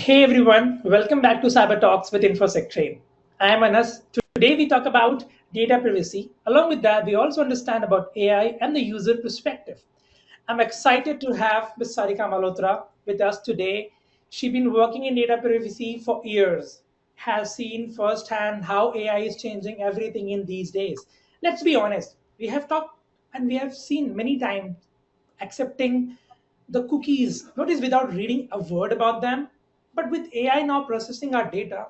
Hey everyone, welcome back to CyberTalks with InfosecTrain. I am Anas. Today we talk about data privacy. Along with that, we also understand about AI and the user perspective. I'm excited to have Ms. Sarika Malhotra with us today. She's been working in data privacy for years, has seen firsthand how AI is changing everything in these days. Let's be honest, we have talked and we have seen many times accepting the cookies, notice without reading a word about them. But with AI now processing our data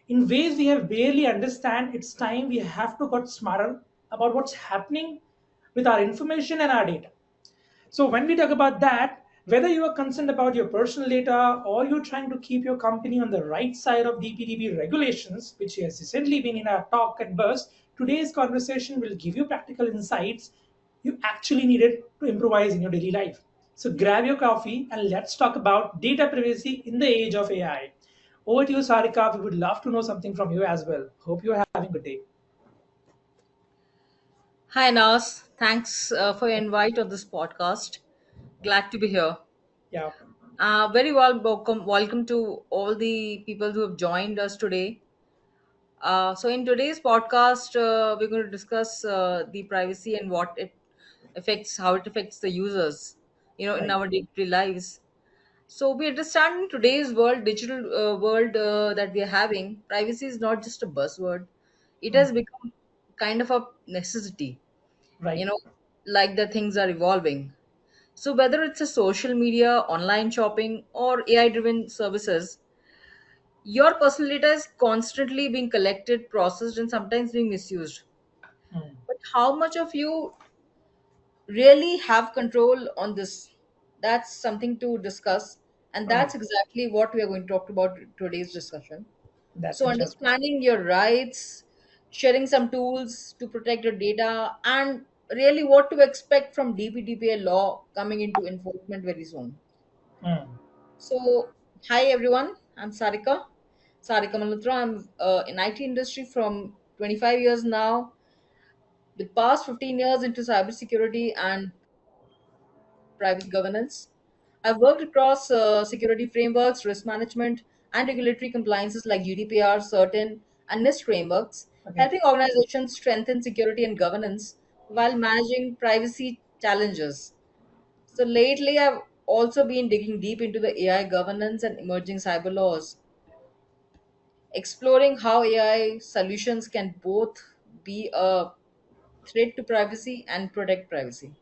in ways we have barely understand, it's time we have to get smarter about what's happening with our information and our data. So when we talk about that, whether you are concerned about your personal data or you're trying to keep your company on the right side of DPDP regulations, which has recently been in our talk and burst, today's conversation will give you practical insights you actually needed to improvise in your daily life. So grab your coffee and let's talk about data privacy in the age of AI. Over to you, Sarika. We would love to know something from you as well. Hope you're having a good day. Hi, Nas. Thanks for your invite on this podcast. Glad to be here. Yeah, Very well welcome to all the people who have joined us today. So, in today's podcast, we're going to discuss the privacy and what it affects, how it affects the users, in right. our day-to-day lives. So, we understand in today's world, digital world that we are having, privacy is not just a buzzword; it Mm, has become kind of a necessity you right. know like the things are evolving. So whether it's a social media, online shopping, or AI driven services, your personal data is constantly being collected, processed, and sometimes being misused. Mm, But how much of you really have control on this? That's something to discuss, and right. that's exactly what we are going to talk about in today's discussion. That's So interesting. understanding your rights, sharing some tools to protect your data, and really what to expect from DPDPA law coming into enforcement very soon. Mm. So, hi everyone, I'm Sarika Malhotra. I'm in IT industry from 25 years now. The past 15 years into cybersecurity and privacy governance. I've worked across security frameworks, risk management, and regulatory compliances like GDPR, certain, and NIST frameworks, Okay. helping organizations strengthen security and governance while managing privacy challenges. So lately, I've also been digging deep into the AI governance and emerging cyber laws, exploring how AI solutions can both be a threat to privacy and protect privacy.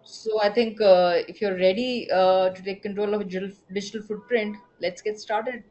So I think if you're ready to take control of a digital footprint, let's get started.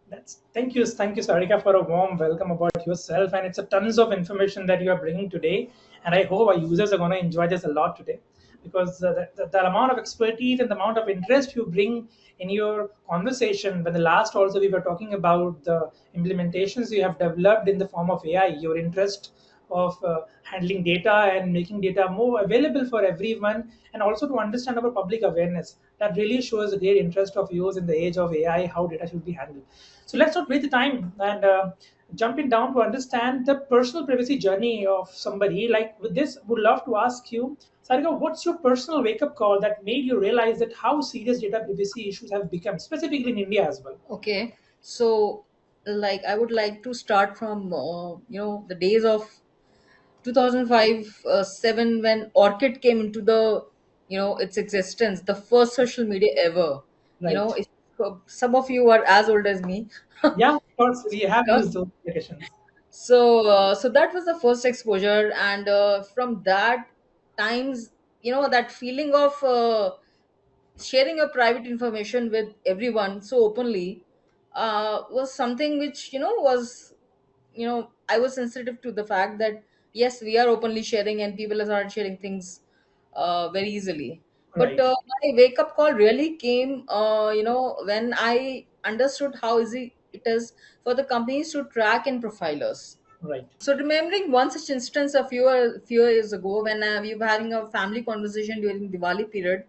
That's thank you, Sarika, for a warm welcome about yourself. And it's a tons of information that you are bringing today. And I hope our users are going to enjoy this a lot today, because the amount of expertise and the amount of interest you bring in your conversation. When the last also we were talking about the implementations you have developed in the form of AI, your interest of handling data and making data more available for everyone, and also to understand about public awareness. That really shows a great interest of yours in the age of AI, how data should be handled. So let's not waste the time and jumping down to understand the personal privacy journey of somebody. Like with this, would love to ask you, Sarika, what's your personal wake-up call that made you realize that how serious data privacy issues have become, specifically in India as well? Okay, so I would like to start from the days of 2005 7 when Orchid came into the its existence, the first social media ever. Right. If some of you are as old as me. Yeah, of course, we have used those applications. So that was the first exposure, and from that times, that feeling of sharing your private information with everyone so openly was something which I was sensitive to the fact that yes, we are openly sharing and people are sharing things very easily. But Right. my wake up call really came when I understood how easy it is for the companies to track and profile us. Right. So remembering one such instance a few years ago when we were having a family conversation during Diwali period,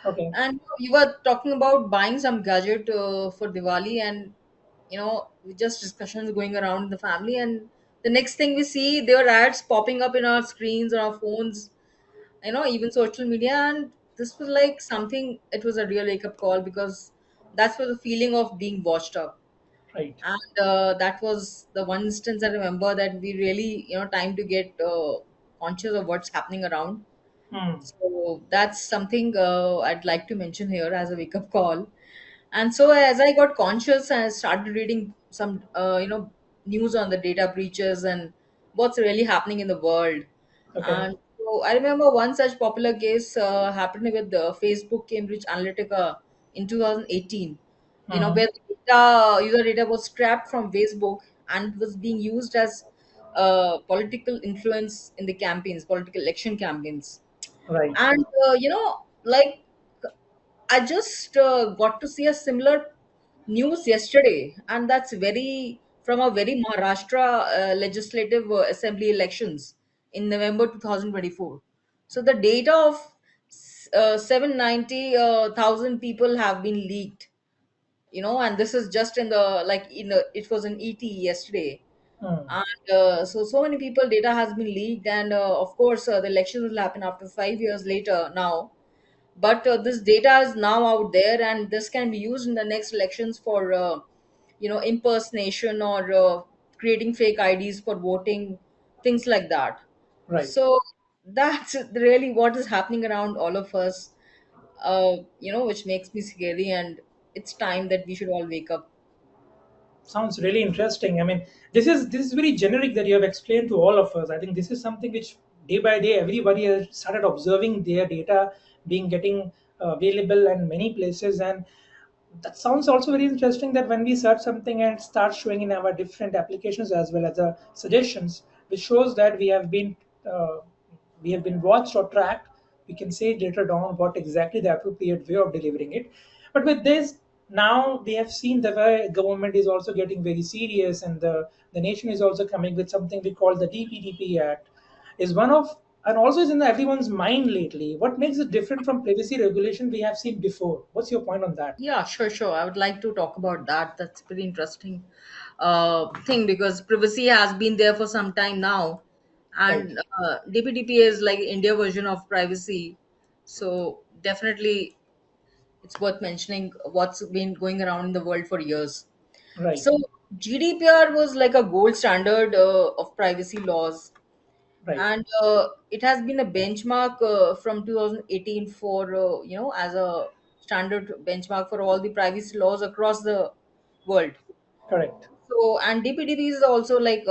Okay. and you were talking about buying some gadget for Diwali, and just discussions going around in the family, and the next thing we see, there are ads popping up in our screens or our phones, even social media, and this was like something. It was a real wake up call because That's for the feeling of being watched up. Right. And that was the one instance I remember that we really, time to get conscious of what's happening around. Hmm. So that's something I'd like to mention here as a wake up call. And so as I got conscious, I started reading some, news on the data breaches and what's really happening in the world. Okay. And so I remember one such popular case happened with the Facebook Cambridge Analytica in 2018. Hmm. Where the user data was scrapped from Facebook and was being used as political influence in the campaigns, political election campaigns. Right. And like I just got to see a similar news yesterday, and that's very from a very Maharashtra legislative assembly elections in November 2024. So the data of 790,000 people have been leaked, and this is just in the like it was an ET yesterday. Hmm. And so many people data has been leaked, and of course the elections will happen after 5 years later now. But this data is now out there, and this can be used in the next elections for impersonation or creating fake IDs for voting, things like that. Right. So that's really what is happening around all of us, which makes me scary, and it's time that we should all wake up. Sounds really interesting. I mean, this is very generic that you have explained to all of us. I think this is something which day by day everybody has started observing their data being getting available in many places, and that sounds also very interesting that when we search something and start showing in our different applications as well as the suggestions, which shows that uh, we have been watched or tracked. We can say later on what exactly the appropriate way of delivering it. But with this, now we have seen the way government is also getting very serious, and the nation is also coming with something we call the DPDPA Act, is one of and also is in everyone's mind lately. What makes it different from privacy regulation we have seen before? What's your point on that? Yeah, sure, sure. I would like to talk about that. That's pretty interesting thing, because privacy has been there for some time now, Right. and DPDPA is like India version of privacy. So definitely, it's worth mentioning what's been going around in the world for years. Right. So GDPR was like a gold standard of privacy laws, Right. and it has been a benchmark from 2018 for as a standard benchmark for all the privacy laws across the world. Correct. So, and DPDP is also like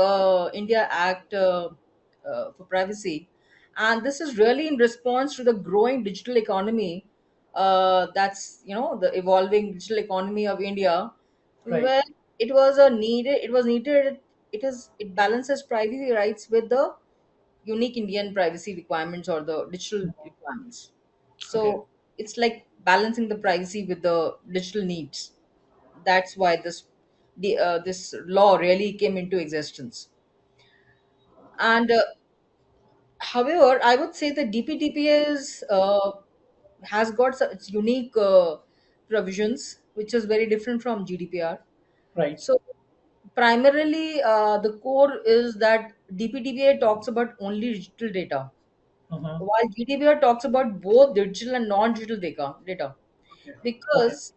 India Act for privacy, and this is really in response to the growing digital economy. That's the evolving digital economy of India, Right. where it was a needed. It was needed. It balances privacy rights with the unique Indian privacy requirements or the digital requirements. Okay. So it's like balancing the privacy with the digital needs. That's why this law really came into existence. And however, I would say the DPDPA has got its unique provisions, which is very different from GDPR. Right. So primarily, the core is that DPDPA talks about only digital data, Uh-huh. while GDPR talks about both digital and non-digital data, Okay. Okay. because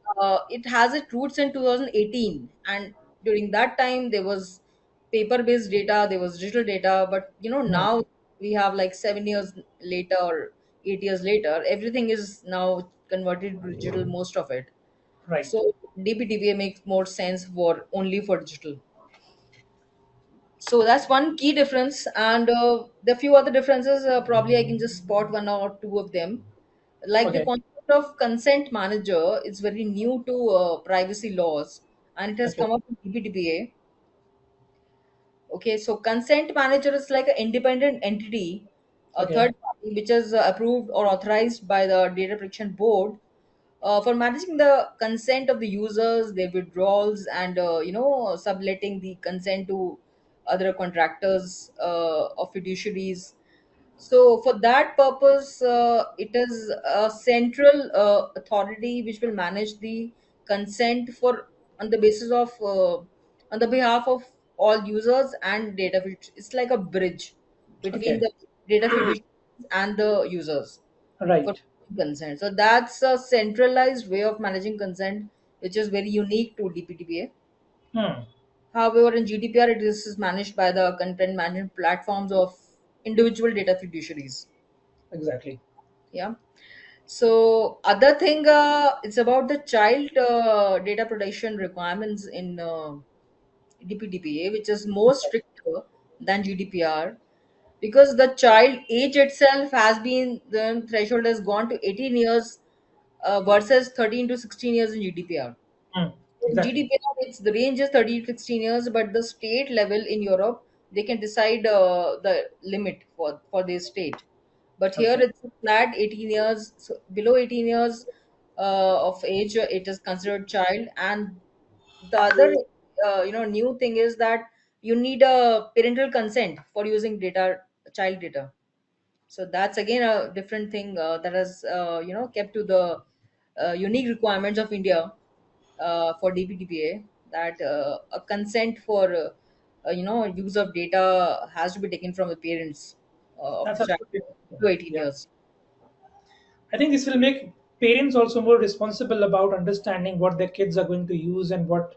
it has its roots in 2018, and during that time there was paper-based data, there was digital data, but Hmm. now we have like 7 years later or 8 years later, everything is now converted to digital, most of it. Right. So DPDPA makes more sense for only for digital. So that's one key difference, and the few other differences, probably I can just spot one or two of them. Like the Okay. concept of consent manager is very new to privacy laws, and it has Okay. come up in DPDPA. Okay, so consent manager is like an independent entity, a Okay. third party, which is approved or authorized by the Data Protection Board for managing the consent of the users, their withdrawals, and subletting the consent to other contractors or fiduciaries. So, for that purpose, it is a central authority which will manage the consent for on the basis of on the behalf of all users and data. It's like a bridge between Okay. the data fiduciaries and the users for Right. consent. So that's a centralized way of managing consent which is very unique to DPDPA. Hmm. However, in GDPR, it is managed by the content management platforms of individual data fiduciaries. Exactly. Yeah. So other thing, it's about the child data protection requirements in DPDPA, which is more stricter than GDPR, because the child age itself has been, the threshold has gone to 18 years versus 13 to 16 years in GDPR. Hmm. In Exactly. GDPR, it's the range is 13 to 16 years, but the state level in Europe, they can decide the limit for their state. But here Okay. it's a flat 18 years, so below 18 years of age, it is considered child. And the other, new thing is that you need a parental consent for using data, child data. So that's again a different thing that has, kept to the unique requirements of India for DPDPA, that a consent for use of data has to be taken from the parents of That's the child absolutely. to 18 Yeah. years. I think this will make parents also more responsible about understanding what their kids are going to use and what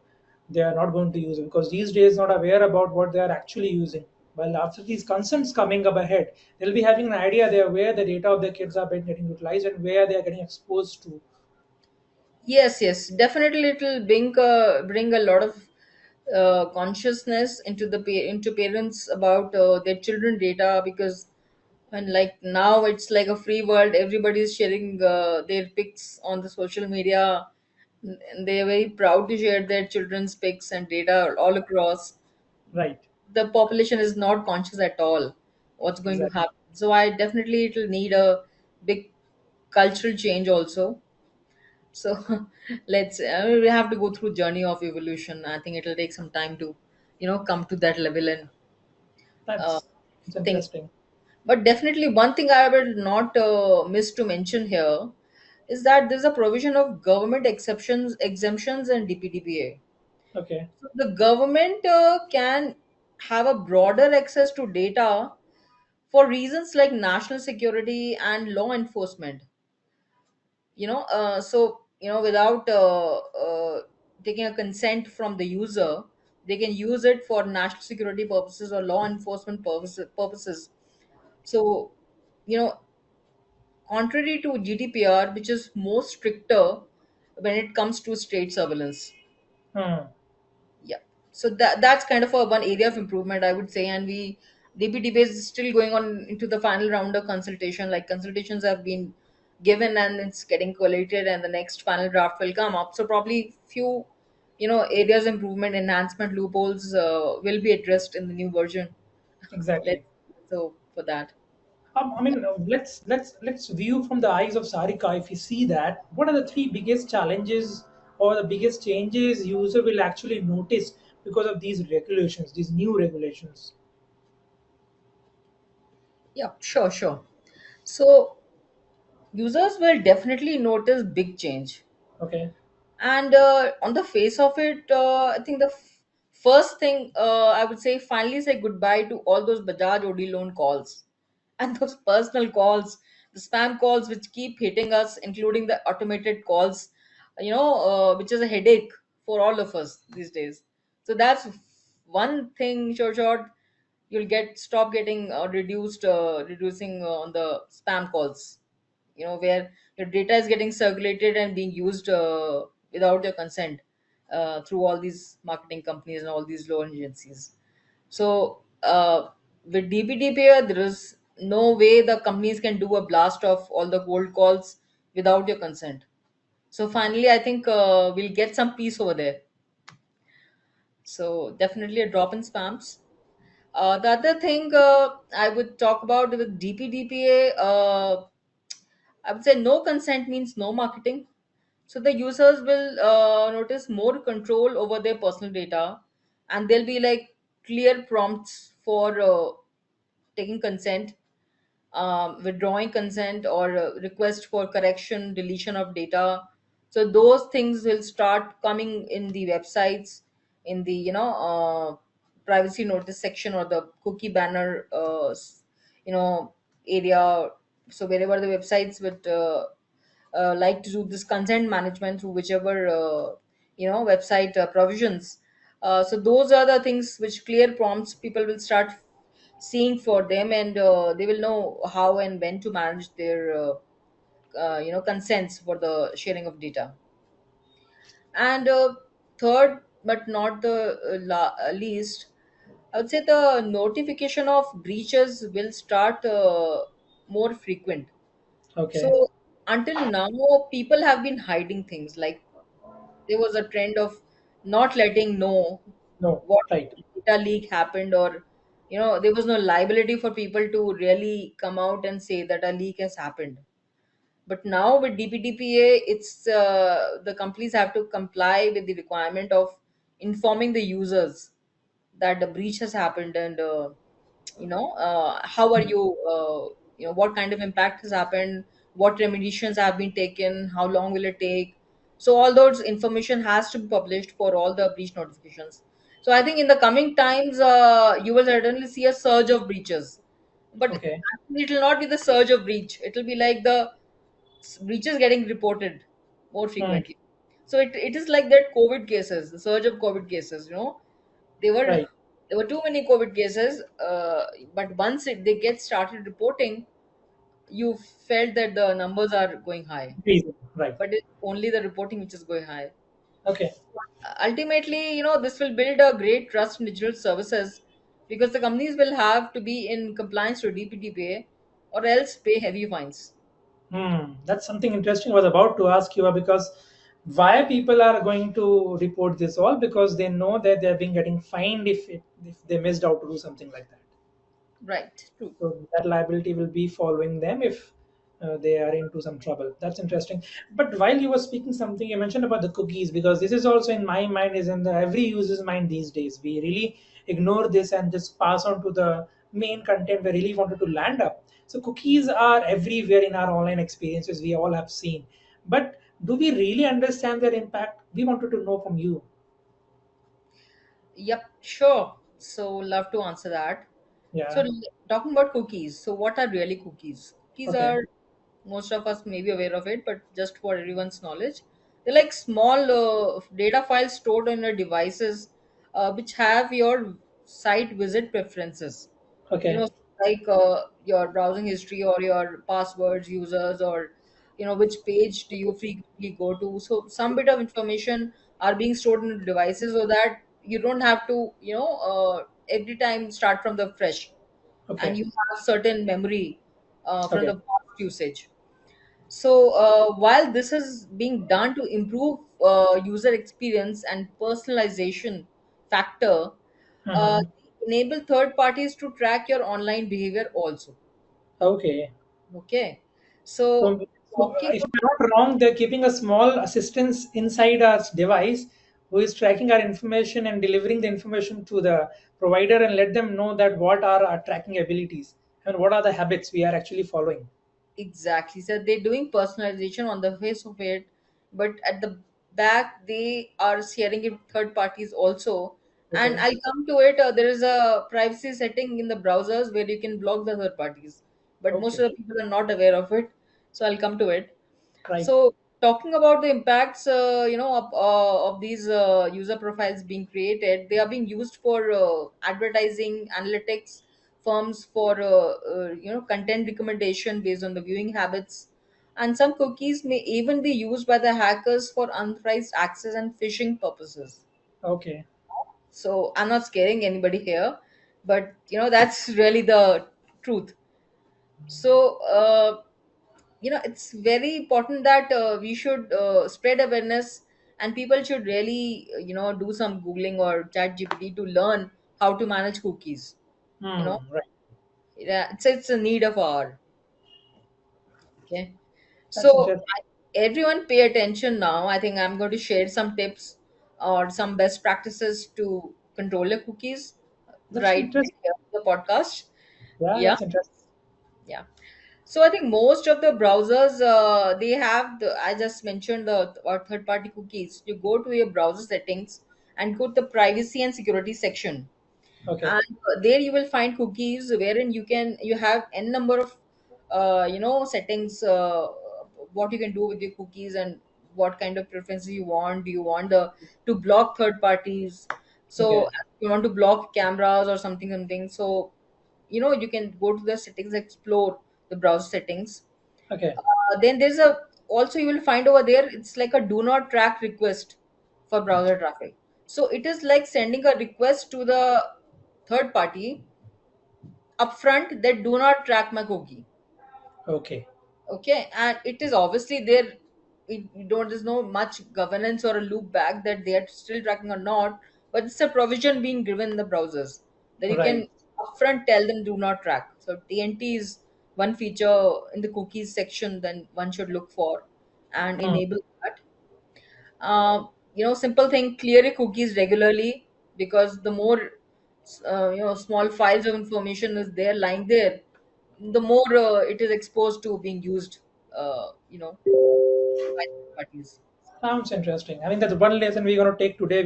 they are not going to use, because these days not aware about what they are actually using. Well, after these concerns coming up ahead, they'll be having an idea there where the data of their kids are being getting utilized and where they are getting exposed to. Yes, yes, definitely. It will bring a lot of consciousness into parents about their children data, because when, like, now it's like a free world, everybody is sharing their pics on the social media, and they are very proud to share their children's pics and data all across. Right. The population is not conscious at all what's going to Exactly. happen. So I definitely, it will need a big cultural change also. So let's, we have to go through journey of evolution. I think it'll take some time to come to that level and uh, That's it's think. interesting. But definitely one thing I will not miss to mention here is that there's a provision of government exceptions exemptions and DPDPA. Okay. So the government can have a broader access to data for reasons like national security and law enforcement. So without taking a consent from the user, they can use it for national security purposes or law enforcement purposes. So, you know contrary to GDPR, which is more stricter when it comes to state surveillance. Hmm. Yeah. So that's kind of a one area of improvement, I would say. And DPDP is still going on into the final round of consultation. Like, consultations have been given and it's getting collated, and the next final draft will come up. So probably few areas of improvement, enhancement, loopholes will be addressed in the new version. Exactly. Let's so for that. I mean, let's view from the eyes of Sarika. If you see that, what are the three biggest challenges or the biggest changes user will actually notice because of these regulations, these new regulations? Yeah, sure, sure. So users will definitely notice big change. Okay. And on the face of it, I think the first thing, I would say, finally say goodbye to all those Bajaj OD loan calls and those personal calls, the spam calls which keep hitting us, including the automated calls, which is a headache for all of us these days. So that's one thing, short, you'll stop getting reducing on the spam calls, where your data is getting circulated and being used without your consent through all these marketing companies and all these loan agencies. So with DPDPA, there is no way the companies can do a blast of all the cold calls without your consent. So finally, I think we'll get some peace over there. So definitely a drop in spams. The other thing I would talk about with DPDPA, I would say no consent means no marketing. So the users will notice more control over their personal data, and there'll be like clear prompts for taking consent, withdrawing consent, or request for correction, deletion of data. So those things will start coming in the websites, in the privacy notice section or the cookie banner, you know area. So wherever the websites would like to do this consent management through whichever website provisions. So those are the things which clear prompts people will start seeing for them, and they will know how and when to manage their consents for the sharing of data. And third, but not the least, I would say the notification of breaches will start more frequent. Okay. So until now, people have been hiding things. Like there was a trend of not letting know No. what Right. data leak happened, or there was no liability for people to really come out and say that a leak has happened. But now with DPDPA, it's the companies have to comply with the requirement of informing the users that the breach has happened, and how are Hmm. you, what kind of impact has happened, what remediations have been taken, how long will it take. So all those information has to be published for all the breach notifications. So I think in the coming times, you will certainly see a surge of breaches, but Okay. actually it will not be the surge of breach. It will be like the breaches getting reported more Hmm. frequently. So it is like that COVID cases, the surge of COVID cases. There were Right. there were too many COVID cases, but once they get started reporting, you felt that the numbers are going high, Reason. Right. but it's only the reporting which is going high. Okay. Ultimately, this will build a great trust in digital services, because the companies will have to be in compliance to DPDPA or else pay heavy fines. Hmm. That's something interesting I was about to ask you, because why people are going to report this all, because they know that they're being getting fined if they missed out to do something like that. Right, true. So that liability will be following them if they are into some trouble. That's interesting. But while you were speaking something, you mentioned about the cookies, because this is also in my mind, is in the every user's mind these days. We really ignore this and just pass on to the main content we really wanted to land up. So cookies are everywhere in our online experiences. We all have seen. But do we really understand their impact? We wanted to know from you. Yep, sure. So, love to answer that. So, Yeah. talking about cookies. So, what are really cookies? Cookies Okay. are, most of us may be aware of it, but just for everyone's knowledge, they're like small data files stored on your devices, which have your site visit preferences. you Okay. know like your browsing history, or your passwords, users, or which page do you frequently go to. So some bit of information are being stored in the devices, so that you don't have to every time start from the fresh, and Okay. you have certain memory from Okay. the past usage. So while this is being done to improve user experience and personalization factor, Mhm. enable third parties to track your online behavior also. Okay. Okay, So, so talking if I'm not wrong, they're keeping a small assistance inside our device who is tracking our information and delivering the information to the provider and let them know that what are our tracking abilities and what are the habits we are actually following. exactly, so they're doing personalization on the face of it, but at the back they are sharing it with third parties also. And Okay. I'll come to it. There is a privacy setting in the browsers where you can block the third parties, but most Okay. of the people are not aware of it. So I'll come to it. Right. So, talking about the impacts, of these user profiles being created, they are being used for advertising, analytics, firms for content recommendation based on the viewing habits, and some cookies may even be used by the hackers for unauthorized access and phishing purposes. Okay. So, I'm not scaring anybody here, but that's really the truth. So, it's very important that we should spread awareness, and people should really do some googling or chat gpt to learn how to manage cookies. you know Right. yeah, it's a need of our. Okay, That's so interesting. everyone pay attention now. I think I'm going to share some tips or some best practices to control your cookies That's right interesting. here on the podcast. Yeah, Yeah, that's interesting. yeah. So I think most of the browsers, they have the, I just mentioned the third party cookies. You go to your browser settings and go to the privacy and security section, Okay. and there you will find cookies wherein you have n number of settings, what you can do with your cookies and what kind of preferences you want. Do you want to block third parties? So Okay. you want to block cameras or something. So you can go to the settings, explore the browser settings. Okay. Then there's a also you will find over there, it's like a do not track request for browser traffic. So it is like sending a request to the third party upfront that do not track my cookie. Okay. Okay, and it is obviously there. We don't, there's no much governance or a loop back that they are still tracking or not, but it's a provision being given in the browsers that you Right. can upfront tell them do not track. So TNT is one feature in the cookies section then one should look for and Hmm. enable that. Simple thing, clear your cookies regularly, because the more small files of information is there lying there, the more it is exposed to being used, by third parties. Sounds interesting. I mean, that's one lesson we're going to take today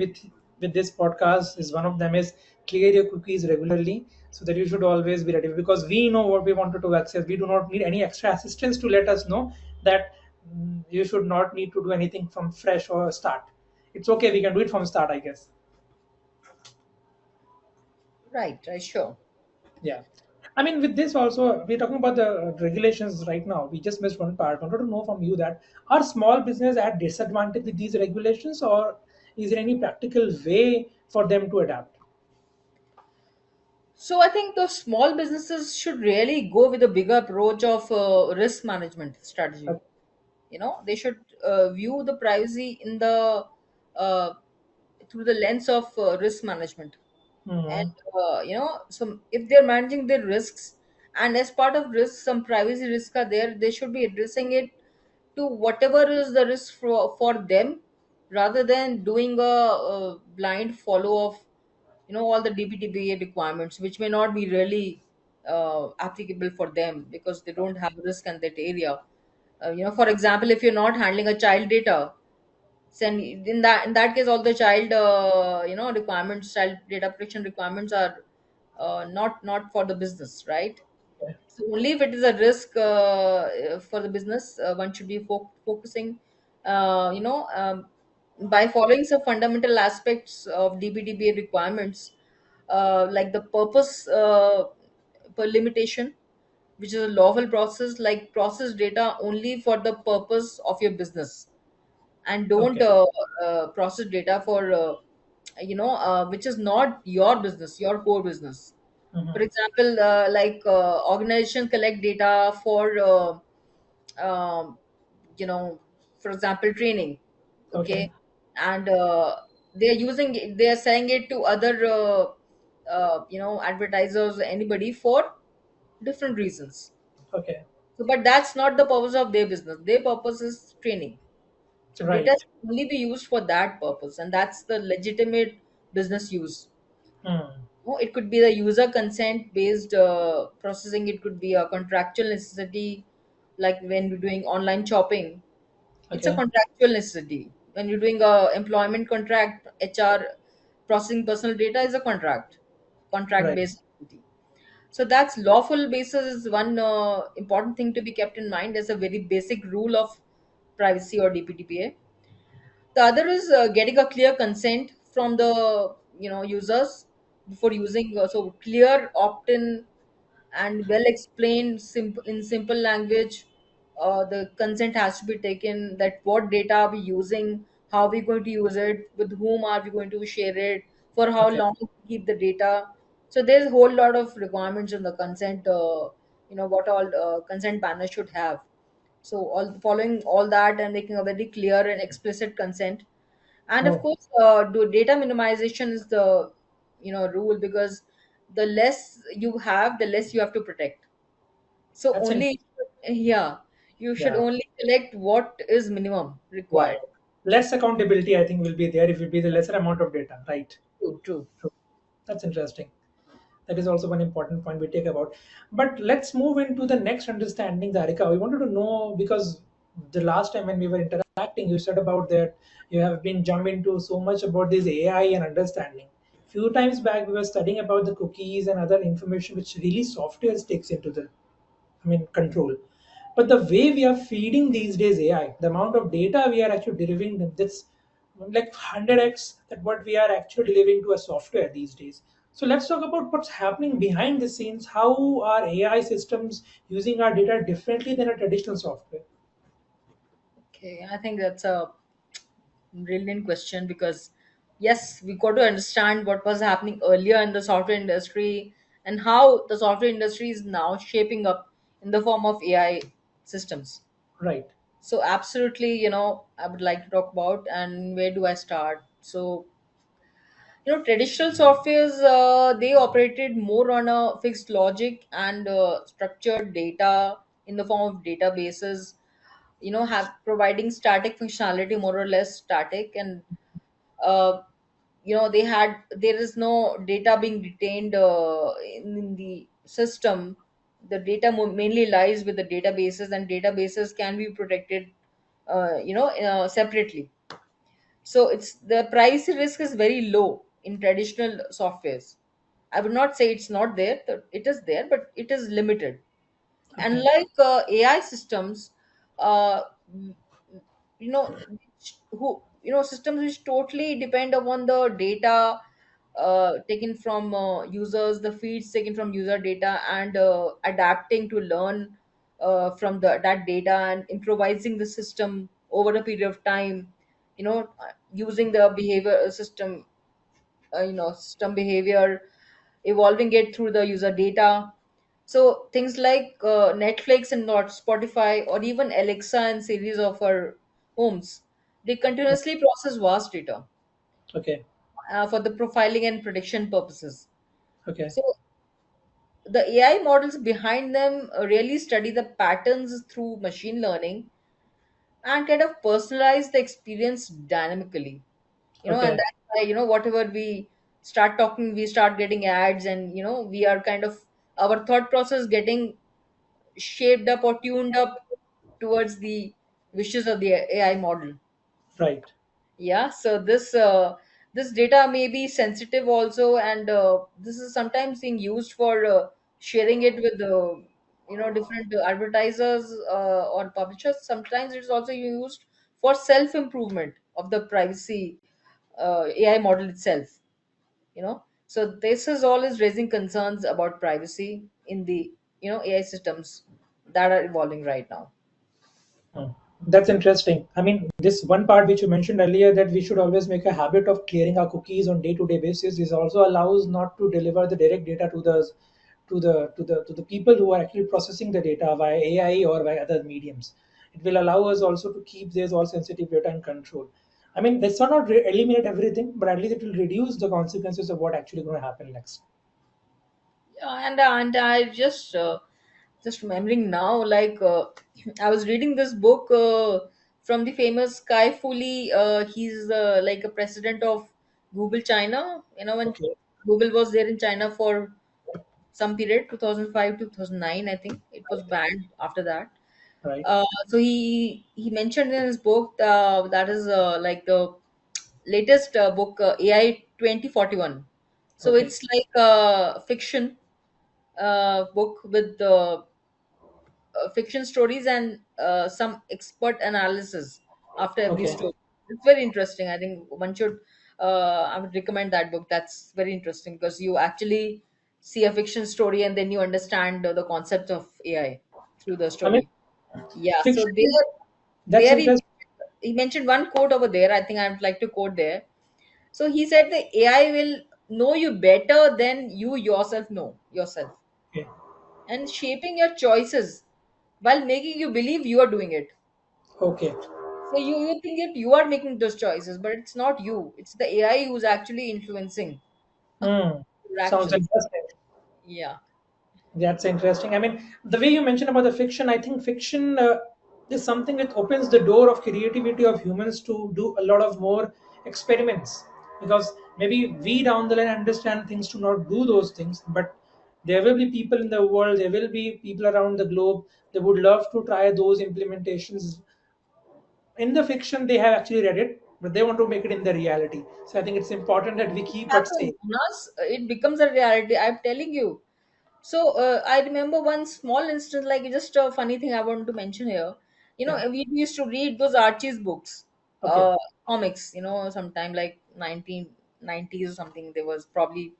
with this podcast. Is one of them is clear your cookies regularly, so that you should always be ready, because we know what we wanted to access. We do not need any extra assistance to let us know that you should not need to do anything from fresh or start. It's okay. We can do it from start, I guess. Right, sure. Yeah. I mean, with this also, we're talking about the regulations right now. We just missed one part. I wanted to know from you that are small business at disadvantage with these regulations, or is there any practical way for them to adapt? So I think the small businesses should really go with a bigger approach of risk management strategy. They should view the privacy in the uh, through the lens of risk management. And Mm-hmm. some, if they're managing their risks, and as part of risk some privacy risks are there, they should be addressing it to whatever is the risk for them, rather than doing a blind follow of all the DPDPA requirements, which may not be really applicable for them because they don't have risk in that area. For example, if you're not handling a child data, then in that case, all the child requirements, child data protection requirements are not for the business, right? Okay. So only if it is a risk for the business, one should be focusing, by following some fundamental aspects of DPDPA requirements, like the purpose per limitation, which is a lawful process, like process data only for the purpose of your business, and don't Okay. process data for which is not your business, your core business. For Mm-hmm. example, organization collect data for um, you know for example, training. Okay. Okay, and they are selling it to other advertisers, anybody, for different reasons. Okay. So but that's not the purpose of their business. Their purpose is training. So data Right. should only be used for that purpose, and that's the legitimate business use. Mm. It could be the user consent based processing. It could be a contractual necessity, like when you're doing online shopping. It's a Okay. contractual necessity. When you're doing a employment contract, HR, processing personal data is a contract Right. based activity. So that's lawful basis is one important thing to be kept in mind as a very basic rule of privacy or DPDPA. The other is getting a clear consent from the users before using. So clear opt-in and well explained, simple in simple language. The consent has to be taken. That what data are we using? How are we going to use it? With whom are we going to share it? For how Okay. long to keep the data? So there's a whole lot of requirements in the consent. What all consent banners should have. So all following all that and making a very clear and explicit consent. And of Oh, course, do data minimization is the rule, because the less you have, the less you have to protect. So that's only, interesting. yeah, you should Yeah. only collect what is minimum required. Wow. Less accountability, I think, will be there if it be the lesser amount of data. Right. True, true. True. That's interesting. That is also one important point we take about. But let's move into the next understanding, Darika. We wanted to know, because the last time when we were interacting, you said about that you have been jumped into so much about this AI and understanding. Few times back, we were studying about the cookies and other information which really software takes into the, I mean, control. But the way we are feeding these days AI, the amount of data we are actually delivering, that's like 100x that what we are actually delivering to a software these days. So let's talk about what's happening behind the scenes. How are AI systems using our data differently than a traditional software? Okay, I think that's a brilliant question because yes, we got to understand what was happening earlier in the software industry and how the software industry is now shaping up in the form of AI systems. Right. So absolutely, I would like to talk about, and where do I start? So, traditional softwares, they operated more on a fixed logic and structured data in the form of databases, have providing static functionality, more or less static, and uh, there is no data being retained in the system. The data mainly lies with the databases, and databases can be protected separately. So it's the privacy risk is very low in traditional softwares. I would not say it's not there, it is there, but it is limited. Okay. Unlike AI systems, uh, systems which totally depend upon the data taken from users, the feeds taken from user data, and adapting to learn from that data and improvising the system over a period of time. Using the behavior system, system behavior, evolving it through the user data. So things like Netflix and not Spotify or even Alexa and series of our homes, they continuously process vast data Okay. for the profiling and prediction purposes. Okay. So the AI models behind them really study the patterns through machine learning and kind of personalize the experience dynamically. And Okay. that's why, whatever we start talking, we start getting ads, and we are kind of our thought process getting shaped up or tuned up towards the wishes of the AI model. Right. Yeah, so this data may be sensitive also, and this is sometimes being used for sharing it with the different advertisers or publishers. Sometimes it's also used for self improvement of the privacy AI model itself. So this is all is raising concerns about privacy in the AI systems that are evolving right now. Hmm. That's interesting. I mean, this one part which you mentioned earlier, that we should always make a habit of clearing our cookies on day-to-day basis, this also allows not to deliver the direct data to the people who are actually processing the data via AI or via other mediums. It will allow us also to keep this all sensitive data in control. I mean, this will not eliminate everything, but at least it will reduce the consequences of what actually going to happen next. Yeah, and I just remembering now, like I was reading this book from the famous Kai Fu. He's like a president of Google China. When Okay. Google was there in China for some period, 2005 to 2009, I think it was banned after that. Right. So he mentioned in his book, that is like the latest book, AI 2041. So Okay. it's like a fiction book with the fiction stories and some expert analysis after every Okay. story. It's very interesting. I think one should. I would recommend that book. That's very interesting because you actually see a fiction story and then you understand the concept of AI through the I mean, story. Yeah. So fiction is that's there interesting. he mentioned one quote over there. I think I would like to quote there. So he said the AI will know you better than you yourself know yourself, Okay. and shaping your choices while making you believe you are doing it. Okay. So you think that you are making those choices, but it's not you. It's the AI who's actually influencing Hmm. your Sounds actions. interesting. Yeah. That's interesting. I mean, the way you mentioned about the fiction, I think fiction is something that opens the door of creativity of humans to do a lot of more experiments. Because maybe we down the line understand things to not do those things, but there will be people in the world, there will be people around the globe, they would love to try those implementations. In the fiction, they have actually read it, but they want to make it in the reality. So I think it's important that we keep it Happens, safe. Jonas. It becomes a reality. I'm telling you. So I remember one small instance, like just a funny thing I want to mention here. Yeah. We used to read those Archie's books, Okay. comics. Sometime like 1990s or something. There was probably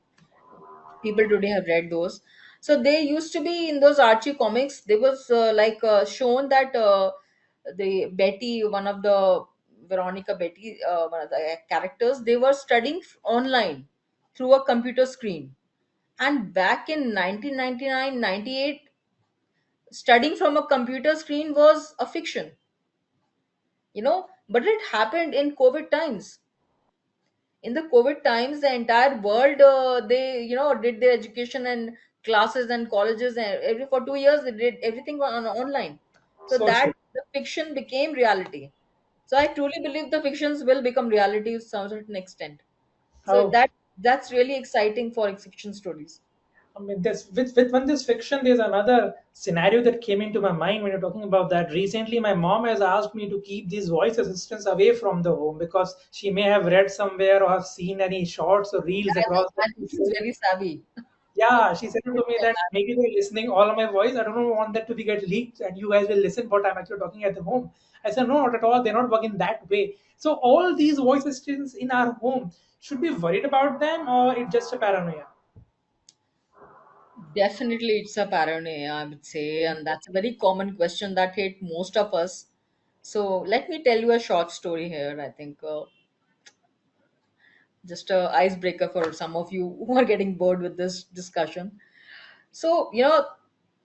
people today have read those. So they used to be in those Archie comics. There was shown that the Betty, one of the Veronica Betty, one of the characters, they were studying online through a computer screen. And back in 1999, 98, studying from a computer screen was a fiction, but it happened in COVID times. In the COVID times, the entire world, they, did their education and classes and colleges, and every for 2 years they did everything online. So So that true. the fiction became reality. So I truly believe the fictions will become reality to some certain extent. So How that's really exciting for fiction stories. I mean, this with when this fiction, there's another scenario that came into my mind when you're talking about that. Recently, my mom has asked me to keep these voice assistants away from the home because she may have read somewhere or have seen any shorts or reels across the I think she's very savvy. yeah, she said to me that maybe they're listening all of my voice. I don't want that to be get leaked, and you guys will listen what I'm actually talking at the home. I said no, not at all. They're not working that way. So all these voice assistants in our home should be worried about them, or it's just a paranoia. Definitely, it's a paranoia, I would say, and that's a very common question that hit most of us. So, let me tell you a short story here. I think just a icebreaker for some of you who are getting bored with this discussion. So,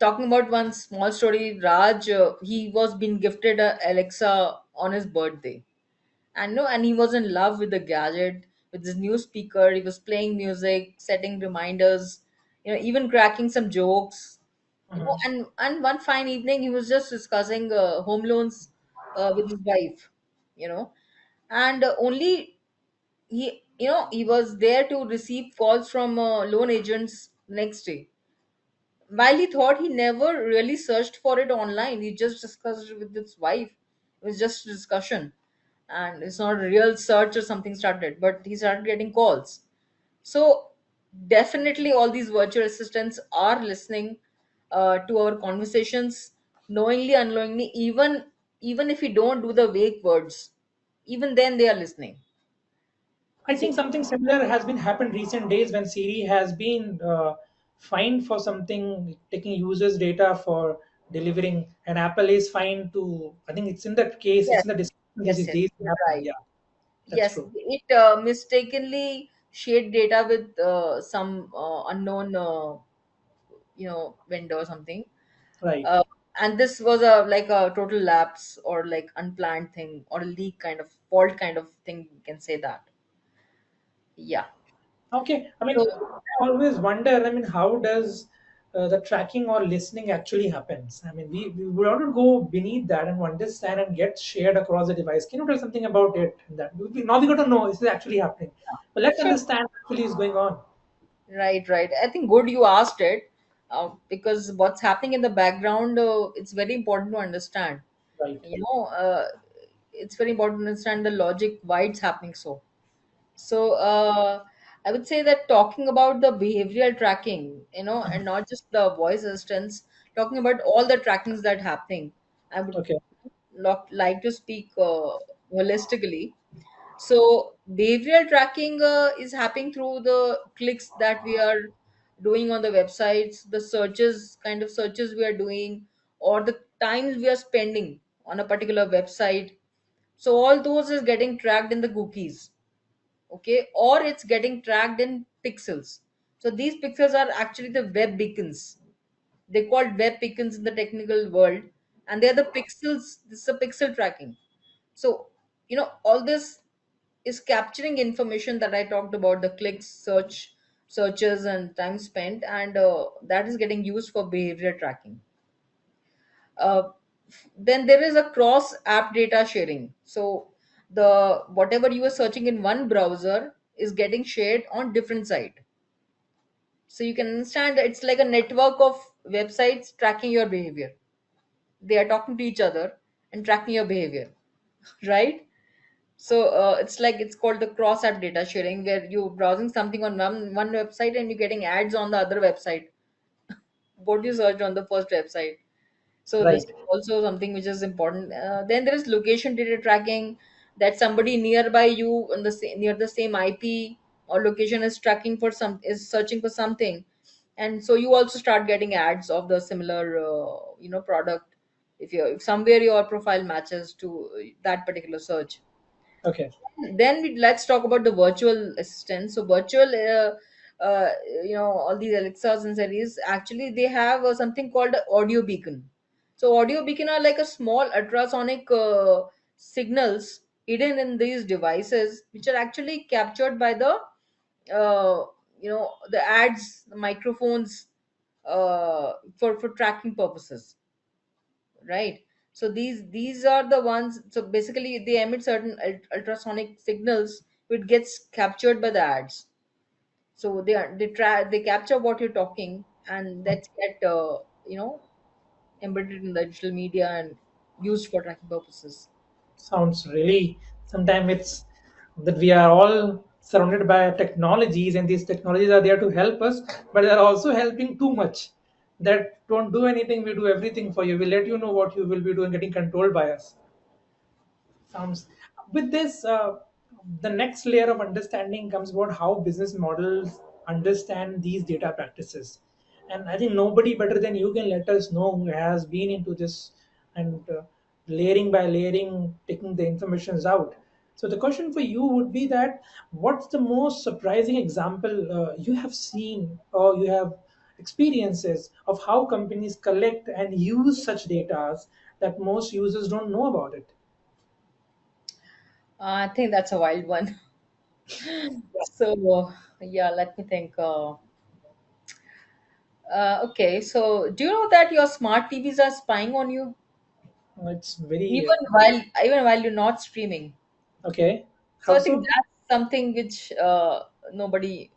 talking about one small story, Raj, he was being gifted a Alexa on his birthday, and no, and he was in love with the gadget, with his new speaker. He was playing music, setting reminders, even cracking some jokes. Mhm. And one fine evening he was just discussing home loans with his wife, you know and only he was there to receive calls from loan agents next day. While he thought, he never really searched for it online, he just discussed it with his wife. It was just a discussion, and it's not a real search or something started, but he started getting calls. So definitely all these virtual assistants are listening to our conversations, knowingly, unknowingly, even if we don't do the wake words, even then they are listening. I So think something similar has been happened recent days when Siri has been fined for something taking users' data for delivering, and Apple is fined to. I think it's in that case. It's yes, in the discussion yes, these yes, days. you're Happening. right. Yeah, that's Yes, true. it mistakenly shared data with some unknown vendor or something. Right. uh, and this was a like a total lapse or like unplanned thing or a leak kind of fault kind of thing, you can say that. Yeah. Okay. I mean, So I always wonder. I mean, how does the tracking or listening actually happens? I mean, we want to go beneath that and understand and get shared across the device. Can you tell something about it? That now we got to know this is actually happening. But let's sure. understand what actually is going on. Right. I think good you asked it, because what's happening in the background, it's very important to understand. Right. You know, it's very important to understand the logic why it's happening so. So I would say that talking about the behavioral tracking, and not just the voice assistants, talking about all the trackings that happening, I would Okay. like to speak holistically. So behavioral tracking is happening through the clicks that we are doing on the websites, the searches, kind of searches we are doing, or the times we are spending on a particular website. So all those is getting tracked in the cookies, okay, or it's getting tracked in pixels. So these pixels are actually the web beacons. They called web beacons in the technical world, and they're the pixels. This is a pixel tracking. So all this is capturing information that I talked about, the clicks, searches and time spent, and that is getting used for behavior tracking. uh, then there is a cross app data sharing. So the whatever you are searching in one browser is getting shared on different site. So you can understand that it's like a network of websites tracking your behavior. They are talking to each other and tracking your behavior, right? So it's called the cross app data sharing, where you browsing something on one website and you're getting ads on the other website. what you searched on the first website. So this Right. is also something which is important. Then there is location data tracking, that somebody nearby you on the near the same IP or location is tracking for some, is searching for something, and so you also start getting ads of the similar product, if somewhere your profile matches to that particular search. Okay. Then let's talk about the virtual assistant. So virtual all these Alexas and Siris, actually they have something called a audio beacon. So audio beacon are like a small ultrasonic signals hidden in these devices, which are actually captured by the the ads, the microphones, for tracking purposes, right? So these are the ones. So basically they emit certain ultrasonic signals which gets captured by the ads. So they capture what you're talking, and that's get embedded in the digital media and used for tracking purposes. Sounds really, sometimes it's that we are all surrounded by technologies, and these technologies are there to help us, but they are also helping too much. That don't do anything, we do everything for you. We let you know what you will be doing, getting controlled by us. Sounds with this the next layer of understanding comes about how business models understand these data practices, and I think nobody better than you can let us know, who has been into this and layering by layering taking the informations out. So the question for you would be that what's the most surprising example you have seen or you have experiences of how companies collect and use such data that most users don't know about it. I think that's a wild one. So yeah, let me think. Okay, so do you know that your smart TVs are spying on you It's very even while you're not streaming? okay. So How I think so? that's something which nobody,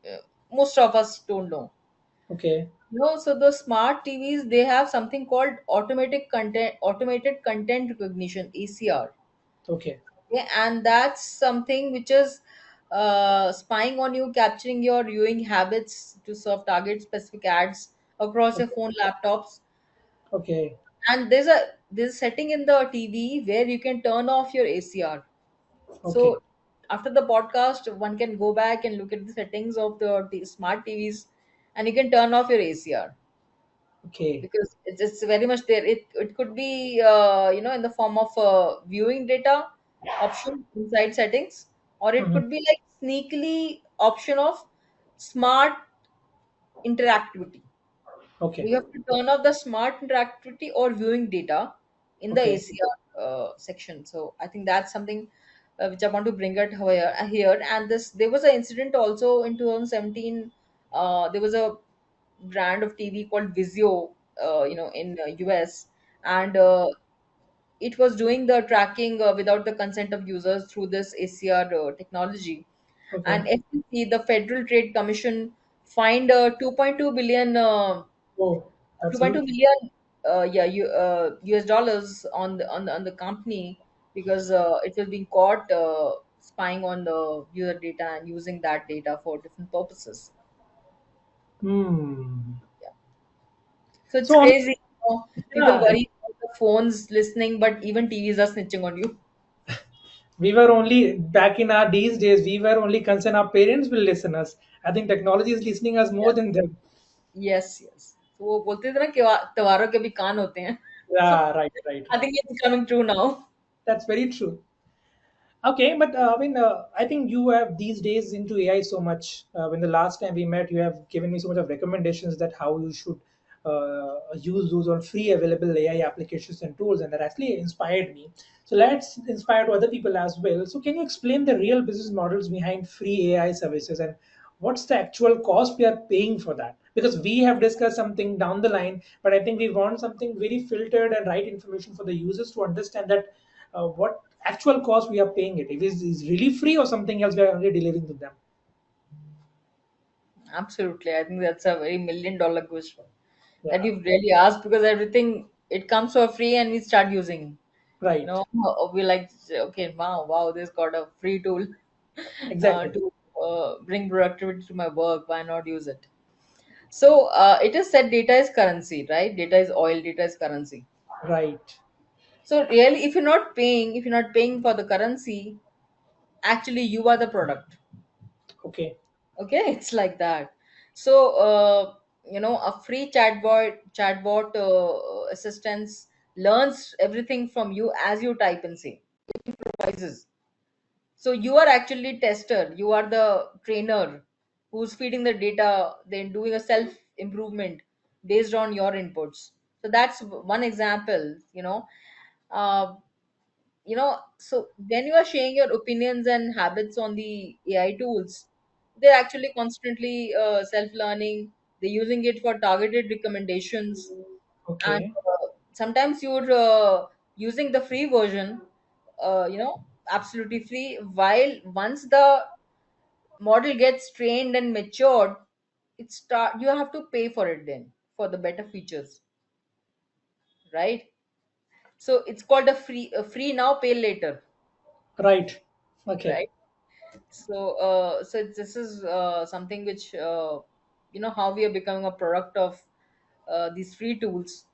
most of us don't know. Okay, No, so the smart TVs, they have something called automated content recognition (ACR). okay, Okay, and that's something which is spying on you, capturing your viewing habits to serve target specific ads across your okay, phone, laptops. okay, And there's a setting in the TV where you can turn off your ACR. okay, So after the podcast, one can go back and look at the settings of the smart TVs, and you can turn off your ACR, okay, because it's very much there. It could be in the form of viewing data option inside settings, or it hmm, could be like sneakily option of smart interactivity. So okay, you have to turn off the smart interactivity or viewing data in the okay, ACR section. So I think that's something which I want to bring it here. And this there was an incident also in 2017. There was a brand of TV called Vizio, in US, and it was doing the tracking without the consent of users through this ACR technology. okay. And FTC, the Federal Trade Commission, fined 2.2 billion. Oh, that's 2.2 huge. million US dollars on the company, because it was being caught spying on the user data and using that data for different purposes. Hmm. Yeah. So it's So on, crazy. People yeah, worry about the phones listening, but even TVs are snitching on you. we were only back in our these days. We were only concerned our parents will listen us. I think technology is listening us more Yeah. than them. Yes, yes. So वो बोलते थे ना कि त्योहारों के भी कान होते हैं. So Yeah, right, right, I right. think it's coming true now. That's very true. Okay, but I mean, I think you have these days into AI so much. When the last time we met, you have given me so much of recommendations that how you should use those on free available AI applications and tools, and that actually inspired me. So let's inspire to other people as well. So can you explain the real business models behind free AI services and what's the actual cost we are paying for that? Because we have discussed something down the line, but I think we want something very filtered and right information for the users to understand that what actual cost we are paying it. If it's really free or something else we are only delivering to them. Absolutely. I think that's a very $1 million question that Yeah, you've really asked, because everything it comes for free and we start using. right. We like to say, okay, wow, this got a free tool Exactly. to bring productivity to my work. Why not use it? So it is said data is currency, right? Data is oil, data is currency. Right. So really, if you're not paying for the currency, actually you are the product. Okay. Okay, it's like that. So a free chatbot assistance learns everything from you as you type and say, improvises. So you are actually tester, you are the trainer who's feeding the data, then doing a self improvement based on your inputs. So that's one example. uh, so when you are sharing your opinions and habits on the AI tools, they're actually constantly self learning. They're using it for targeted recommendations. And Okay. sometimes you're using the free version, absolutely free, while once the model gets trained and matured, you have to pay for it then for the better features, right? So it's called a free now, pay later, Right. Okay. right? So this is something which how we are becoming a product of these free tools,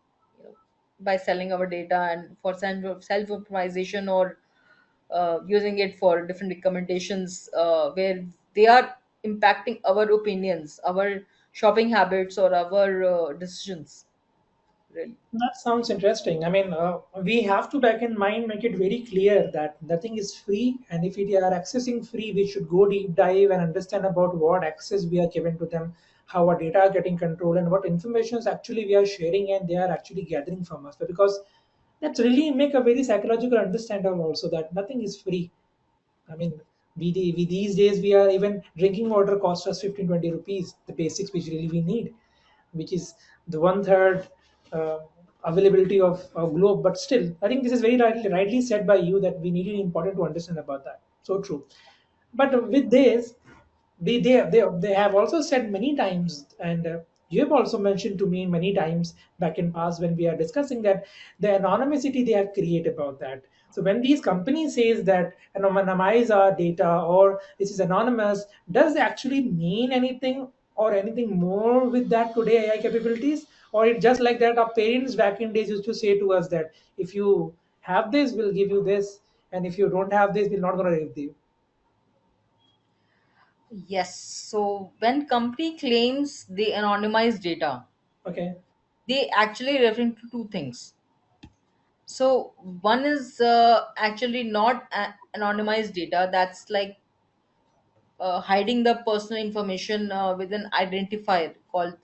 by selling our data and for self optimization, or using it for different recommendations, where they are impacting our opinions, our shopping habits, or our decisions, really. That sounds interesting. I mean, we have to back in mind make it very clear that nothing is free, and if we are accessing free, we should go deep dive and understand about what access we are given to them, how our data are getting controlled, and what information actually we are sharing and they are actually gathering from us. Because that's really make a very psychological understanding also that nothing is free. I mean, we these days we are even drinking water costs us 15-20 rupees, the basics which really we need, which is the one third uh, availability of our globe. But still, I think this is very rightly said by you that we need it important to understand about that. So true. But with this, they have also said many times, and you have also mentioned to me many times back in past when we are discussing that the anonymity they have created about that. So when these companies says that anonymize our data or this is anonymous, does it actually mean anything or anything more with that today AI capabilities? Or it just like that our parents back in days used to say to us that if you have this, we'll give you this, and if you don't have this, we're not gonna give you. Yes. So when company claims they anonymize data, Okay. they actually referring to two things. So one is actually not anonymized data. That's like hiding the personal information with an identifier called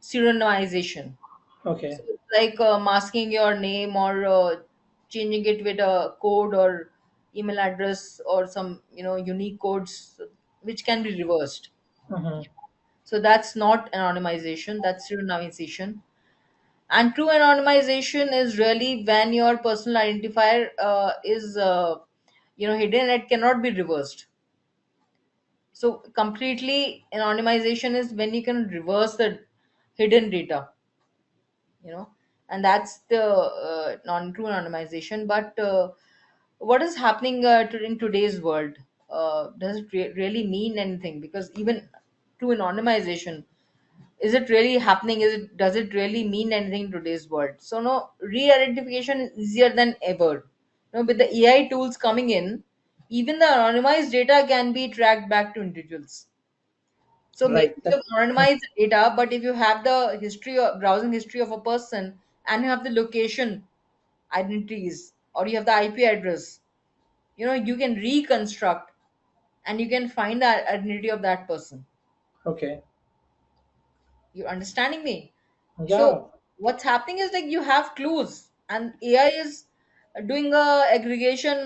pseudonymization. Okay. So it's like masking your name, or changing it with a code or email address or some unique codes which can be reversed. Mhm. So that's not anonymization. That's pseudonymization. And true anonymization is really when your personal identifier is hidden and it cannot be reversed. So completely anonymization is when you can reverse the hidden data, you know and that's the non-true anonymization. But what is happening in today's world, does it really mean anything? Because even true anonymization, is it really happening? Does it really mean anything in today's world? So no, re-identification is easier than ever. With the AI tools coming in, even the anonymized data can be tracked back to individuals. So maybe Right. you That. have anonymized data, but if you have the history or browsing history of a person, and you have the location identities, or you have the IP address, you can reconstruct and you can find the identity of that person. Okay. You understanding me? So Yeah. what's happening is like you have clues, and AI is doing a aggregation,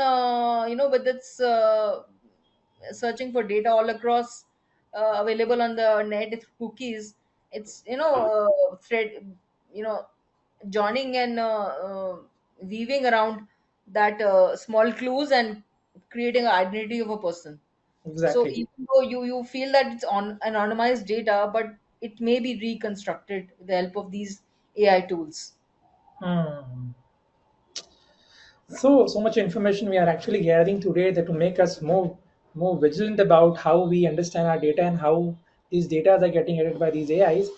with its searching for data all across, available on the net. It's cookies. It's thread, you know joining and weaving around that small clues and creating an identity of a person. So Exactly. even though you feel that it's on anonymized data, but it may be reconstructed with the help of these AI tools. Hmm. So much information we are actually gathering today that to make us more vigilant about how we understand our data and how these data are getting edited by these AIs.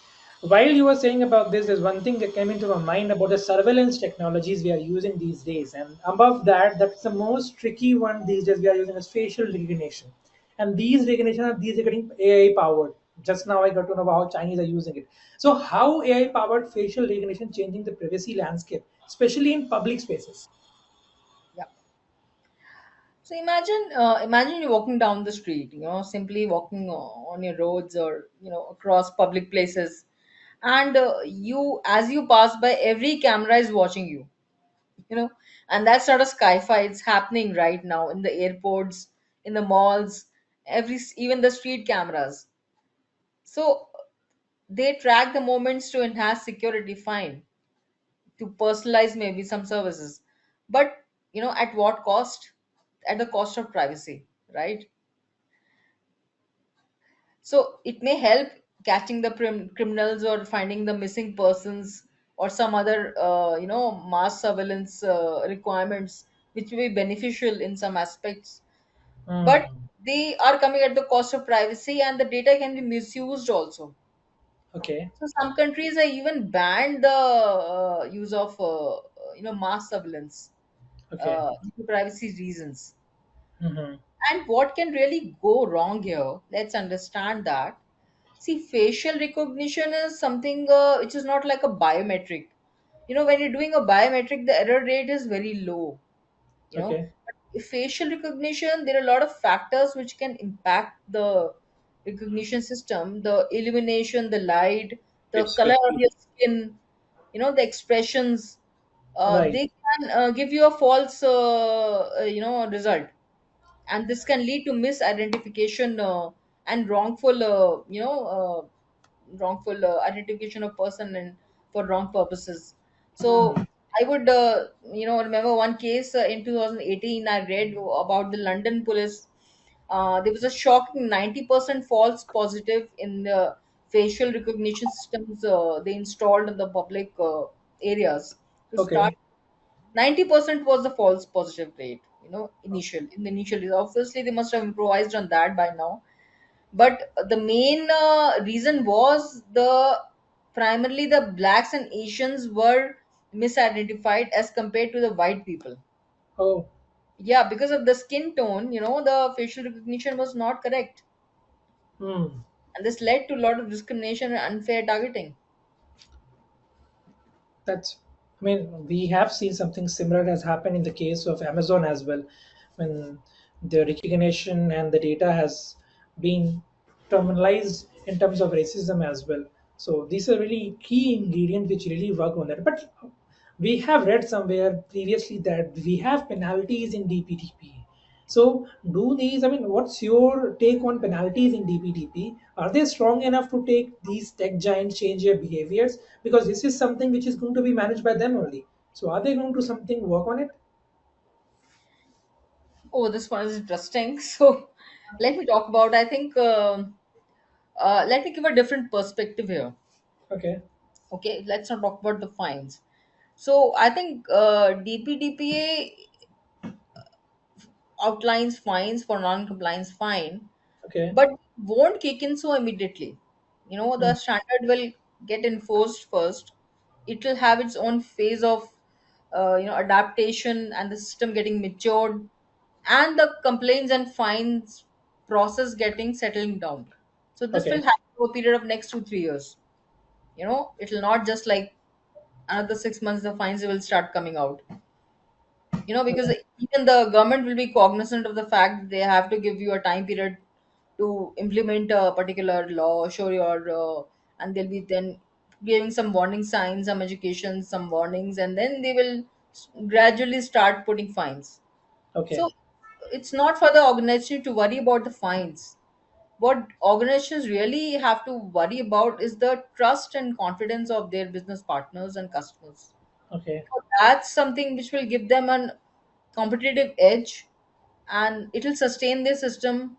While you were saying about this, there's one thing that came into my mind about the surveillance technologies we are using these days. And above that, that's the most tricky one these days we are using is facial recognition. And these are getting AI powered. Just now I got to know how Chinese are using it. So how AI powered facial recognition changing the privacy landscape, especially in public spaces? Yeah. So imagine you're walking down the street, simply walking on your roads or across public places, and as you pass by, every camera is watching you. You know, and that sort of sci-fi it's happening right now in the airports, in the malls, even the street cameras. So they track the moments to enhance security, fine, to personalize maybe some services, but at what cost? At the cost of privacy, right? So it may help catching the criminals or finding the missing persons or some other mass surveillance requirements, which may be beneficial in some aspects, but Hmm. they are coming at the cost of privacy, and the data can be misused also. Okay. So some countries have even banned the use of mass surveillance Okay. due to privacy reasons. Hmm. And what can really go wrong here? Let's understand that. See, facial recognition is something which is not like a biometric. When you're doing a biometric, the error rate is very low. You know, Okay. but if facial recognition, there are a lot of factors which can impact the recognition system, the illumination, the light, the It's color of tricky. your skin, the expressions. Right. They can give you a false, result, and this can lead to misidentification and wrongful identification of person and for wrong purposes. So Hmm. I would remember one case in 2018 I read about the London police. There was a shocking 90% false positive in the facial recognition systems they installed in the public areas to start. Okay. 90% was the false positive rate, in the initial days. Obviously they must have improvised on that by now, but the main reason was the primarily the blacks and Asians were misidentified as compared to the white people. Oh. Yeah, because of the skin tone, the facial recognition was not correct, Hmm. and this led to a lot of discrimination and unfair targeting. That's, I mean, we have seen something similar has happened in the case of Amazon as well, when the recognition and the data has been terminalized in terms of racism as well. So these are really key ingredients which really work on that. But we have read somewhere previously that we have penalties in DPDP. So, do these, I mean, what's your take on penalties in DPDP? Are they strong enough to take these tech giants change their behaviors? Because this is something which is going to be managed by them only. So, are they going to something work on it? Oh, this one is interesting. So let me talk about, I think, let me give a different perspective here. Okay, Okay, let's not talk about the fines. So I think DPDPA outlines fines for non-compliance fine, okay, but won't kick in so immediately. hmm, The standard will get enforced first. It will have its own phase of adaptation and the system getting matured, and the complaints and fines process getting settling down. So this will okay, happen over a period of next 2 3 years. It will not just like another 6 months the fines will start coming out. Because okay, even the government will be cognizant of the fact that they have to give you a time period to implement a particular law, show your and they'll be then giving some warning signs, some education, some warnings, and then they will gradually start putting fines. okay, So it's not for the organization to worry about the fines. What organizations really have to worry about is the trust and confidence of their business partners and customers. okay, That's something which will give them an competitive edge, and it will sustain their system,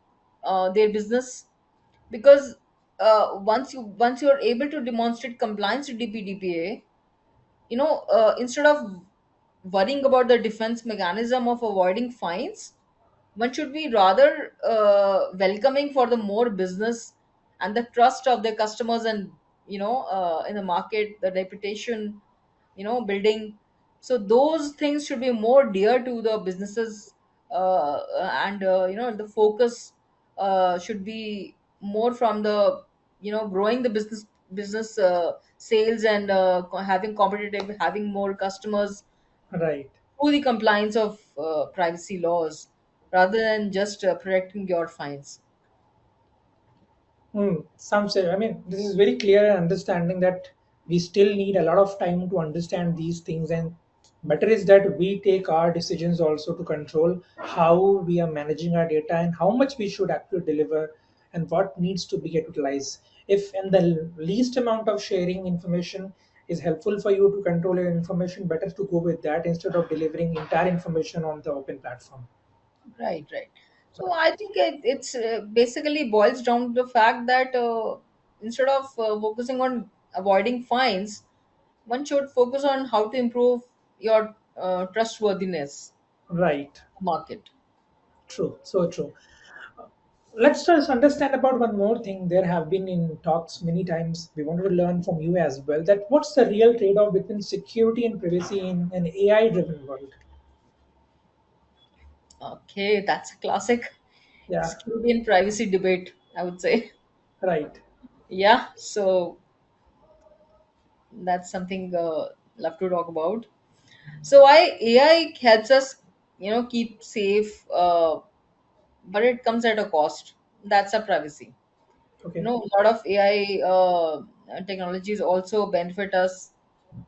their business, because once you're able to demonstrate compliance to DPDPA, instead of worrying about the defense mechanism of avoiding fines, one should be rather welcoming for the more business and the trust of their customers and in the market, the reputation, building. So those things should be more dear to the businesses, and the focus should be more from the growing the business sales, and having competitive, having more customers Right. through the compliance of privacy laws, rather than just protecting your fines. Sounds. I mean, this is very clear understanding that we still need a lot of time to understand these things, and better is that we take our decisions also to control how we are managing our data and how much we should actually deliver and what needs to be utilized. If and the least amount of sharing information is helpful for you to control your information, better to go with that instead of delivering entire information on the open platform. Right, right. So I think it's basically boils down to the fact that instead of focusing on avoiding fines, one should focus on how to improve your trustworthiness Right. market. True. So true. Let's just understand about one more thing. There have been in talks many times. We wanted to learn from you as well that what's the real trade-off between security and privacy in an AI-driven world? Okay, that's a classic Yeah, security and privacy debate, I would say. right. Yeah, so that's something love to talk about. So why AI helps us, keep safe, but it comes at a cost. That's a privacy. Okay. A lot of AI technologies also benefit us.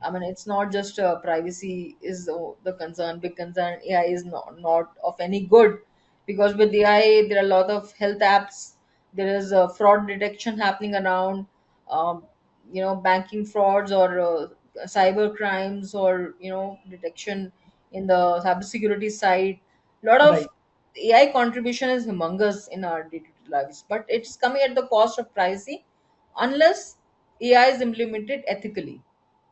I mean, it's not just privacy is the concern, big concern. AI is not of any good, because with AI there are a lot of health apps. There is fraud detection happening around, um, banking frauds, or cyber crimes, or detection in the cybersecurity side. A lot of Right. AI contribution is humongous in our day-to-day lives, but it's coming at the cost of privacy unless AI is implemented ethically.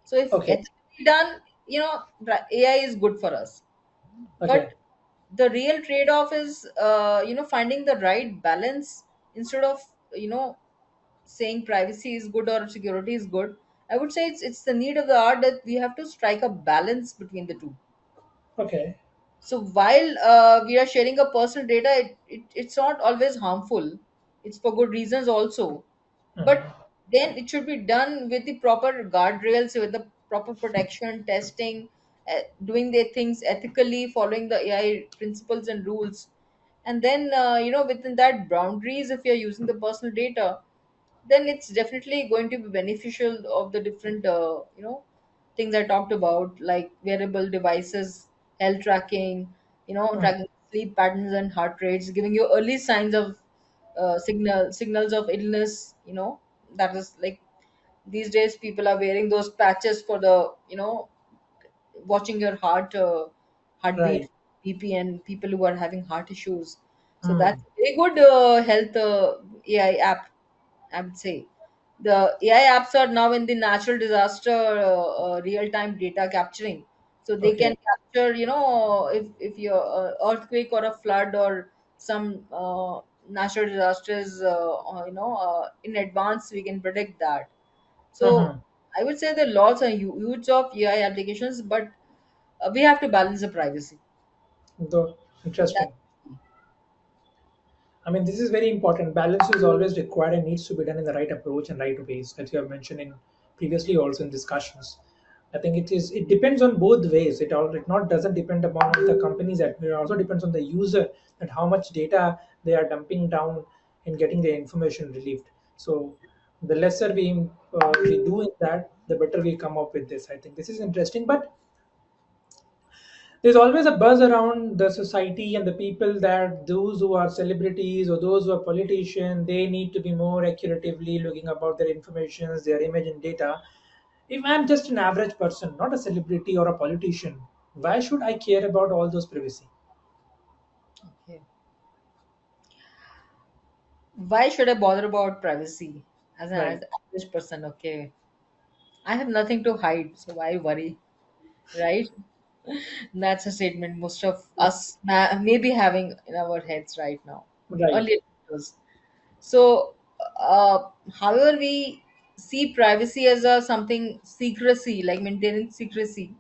So if Okay. ethically done, AI is good for us. Okay. But the real trade-off is, finding the right balance instead of, saying privacy is good or security is good. I would say it's the need of the hour that we have to strike a balance between the two. Okay. So while we are sharing a personal data, it's not always harmful. It's for good reasons also. But Mhm. then it should be done with the proper guardrails, with the proper protection, testing, doing their things ethically, following the AI principles and rules. And then, within that boundaries, if you're using the personal data, then it's definitely going to be beneficial of the different things I talked about, like wearable devices, health tracking, Hmm. tracking sleep patterns and heart rates, giving you early signs of signals of illness. That is like, these days people are wearing those patches for the watching your heartbeat, Right. BP, and people who are having heart issues. So Hmm. that's a very good health AI app, I would say. The AI apps are now in the natural disaster real-time data capturing. So they can Okay. capture, if your earthquake or a flood or some natural disasters, in advance, we can predict that. So Hmm. I would say the laws are huge of AI applications, but we have to balance the privacy. Though That, interesting. I mean, this is very important. Balance is always required and needs to be done in the right approach and right ways, as you have mentioned in previously also in discussions. I think it is. It depends on both ways. It not doesn't depend upon the companies. That it also depends on the user and how much data they are dumping down in getting their information relieved. So the lesser we do in that, the better we come up with this. I think this is interesting, but there's always a buzz around the society and the people that those who are celebrities or those who are politicians, they need to be more accuratively looking about their informations, their image and data. If I'm just an average person, not a celebrity or a politician, why should I care about all those privacy? okay. Why should I bother about privacy as an Right. average person? Okay, I have nothing to hide, so why worry, right? That's a statement most of us may be having in our heads right now. Right. Earlier it was. So, however, we see privacy as a something secrecy, like maintaining secrecy.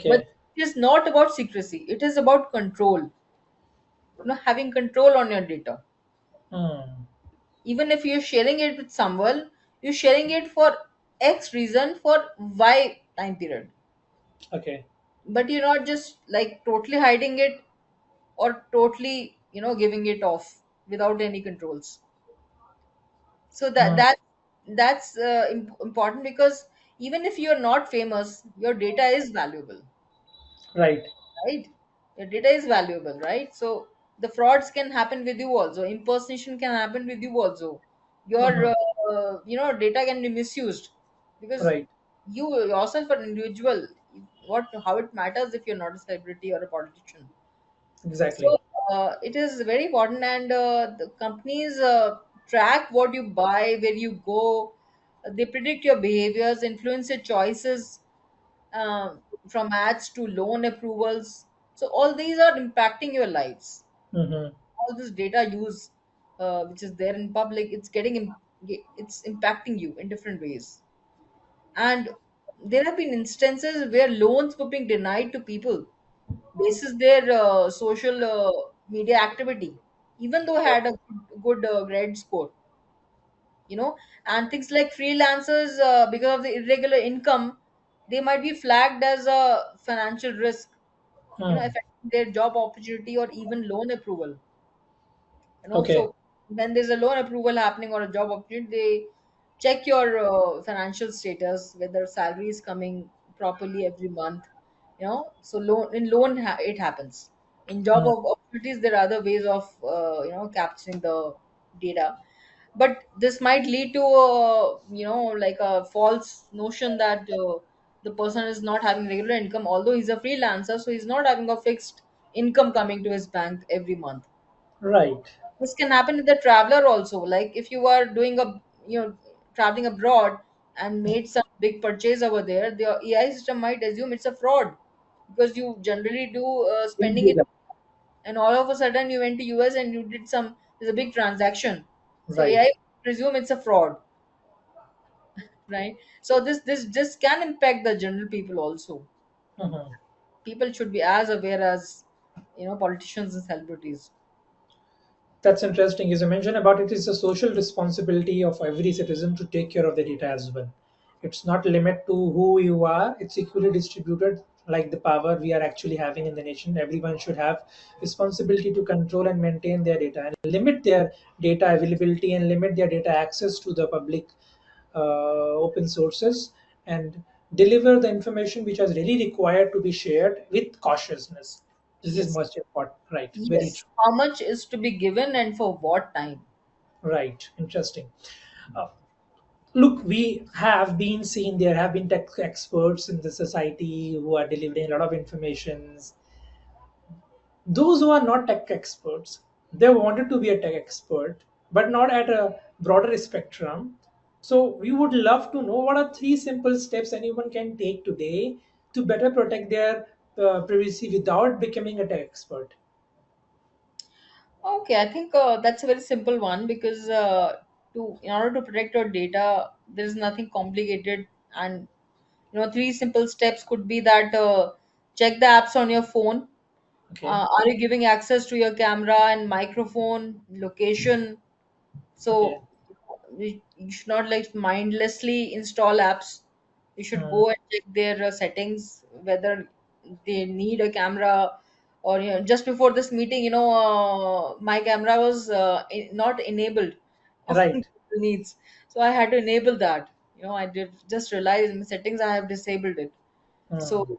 But Okay. it is not about secrecy. It is about control. Having control on your data. Hmm. Even if you're sharing it with someone, you're sharing it for X reason for Y time period. Okay. But you're not just like totally hiding it or totally, giving it off without any controls. So Hmm. that's important, because even if you're not famous, your data is valuable, Right. right? Your data is valuable, right? So the frauds can happen with you also, impersonation can happen with you also. Your Hmm. data can be misused, because Right. you yourself an individual, what how it matters if you're not a celebrity or a politician. So Exactly. it is very important, and the companies track what you buy, where you go. They predict your behaviors, influence your choices, from ads to loan approvals. So all these are impacting your lives. Hmm. All this data use, which is there in public, it's impacting you in different ways. And there have been instances where loans were being denied to people basis their social media activity, even though had a good grade score. And things like freelancers, because of the irregular income, they might be flagged as a financial risk, Hmm. affecting their job opportunity or even loan approval. Okay. So when there's a loan approval happening or a job opportunity, they check your financial status, whether salary is coming properly every month. So it happens. In job Hmm. opportunities, there are other ways of capturing the data, but this might lead to like a false notion that the person is not having regular income, although he's a freelancer, so he's not having a fixed income coming to his bank every month. Right. This can happen with the traveler also. Like if you are doing a traveling abroad and made some big purchase over there, the AI system might assume it's a fraud, because you generally do Didn't spending do it, that. and all of a sudden you went to US and you did some there's a big transaction. So Right. AI presume it's a fraud, right? So this can impact the general people also. Hmm. People should be as aware as politicians and celebrities. That's interesting. As you mentioned about it is a social responsibility of every citizen to take care of the data as well. It's not limit to who you are. It's equally distributed like the power we are actually having in the nation. Everyone should have responsibility to control and maintain their data and limit their data availability and limit their data access to the public open sources and deliver the information which is really required to be shared with cautiousness. This is Yes. most important. Right. Very Yes. true. How much is to be given and for what time? Right, interesting. Uh, Look, we have been seeing there have been tech experts in the society who are delivering a lot of informations. Those who are not tech experts, they wanted to be a tech expert, but not at a broader spectrum. So we would love to know what are three simple steps anyone can take today to better protect their privacy without becoming a tech expert. Okay, I think that's a very simple one, because to in order to protect your data, there is nothing complicated, and three simple steps could be that check the apps on your phone. Okay, Are you giving access to your camera and microphone, location? okay. So you should not like mindlessly install apps. You should Hmm. go and check their settings, whether they need a camera, or just before this meeting, my camera was not enabled on Right. Google needs, so I had to enable that. I did just realize in the settings I have disabled it. So Hmm.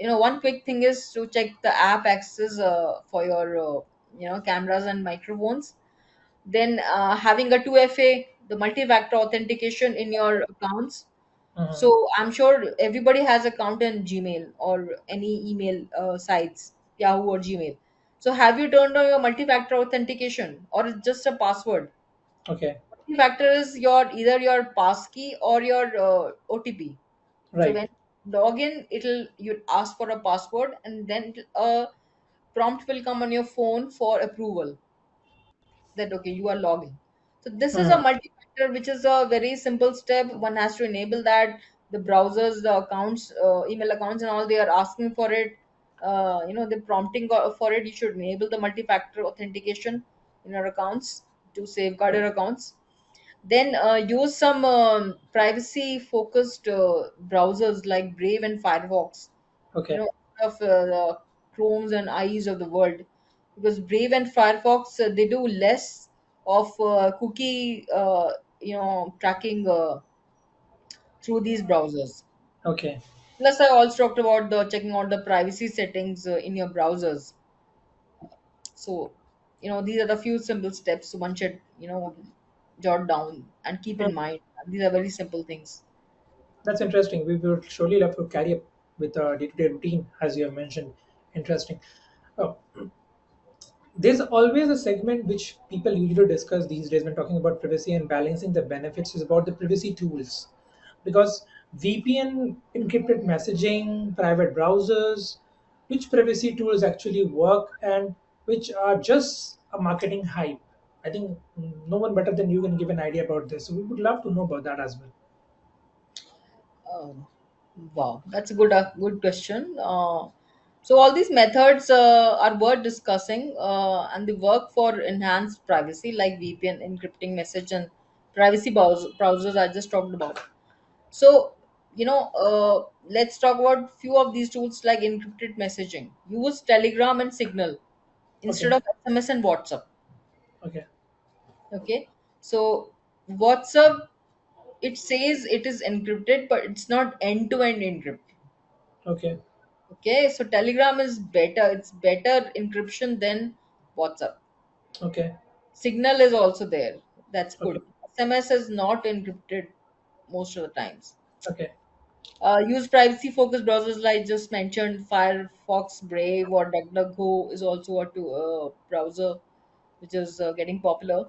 one quick thing is to check the app access for your cameras and microphones. Then having a 2FA, the multi-factor authentication in your accounts. Hmm. So I'm sure everybody has account in Gmail or any email sites, Yahoo or Gmail. So have you turned on your multi-factor authentication, or it's just a password? Okay. Multi-factor is your either your passkey or your OTP. So Right. when log in, it'll you ask for a password, and then a prompt will come on your phone for approval that okay, you are logging. So this is a Hmm. multi-factor multi-factor, which is a very simple step. One has to enable that. The browsers, the accounts, email accounts, and all, they are asking for it. They're prompting for it. You should enable the multi-factor authentication in your accounts to safeguard your accounts. Then use some privacy focused browsers like Brave and Firefox, Okay. of the Chromes and eyes of the world, because Brave and Firefox, they do less of cookie tracking through these browsers. Okay. Plus, I also talked about the checking out the privacy settings in your browsers. So, these are the few simple steps one should, jot down and keep Hmm. in mind. These are very simple things. That's interesting. We would surely love to carry up with our day-to-day routine, as you have mentioned. Interesting. Oh, there's always a segment which people usually discuss these days when talking about privacy and balancing the benefits is about the privacy tools. Because VPN, encrypted messaging, private browsers, which privacy tools actually work and which are just a marketing hype. I think no one better than you can give an idea about this. So we would love to know about that as well. Um, wow, that's a good question. So all these methods are worth discussing, and they work for enhanced privacy, like VPN, encrypting message, and privacy browsers I just talked about. So, let's talk about few of these tools like encrypted messaging. Use Telegram and Signal instead Okay. of SMS and WhatsApp. Okay. Okay, so WhatsApp, it says it is encrypted, but it's not end-to-end encrypted. Okay. Okay, so Telegram is better. It's better encryption than WhatsApp. Okay. Signal is also there. That's Okay. good. SMS is not encrypted most of the times. Okay. Use privacy focused browsers like just mentioned. Firefox, Brave, or DuckDuckGo is also a browser which is getting popular. Uh,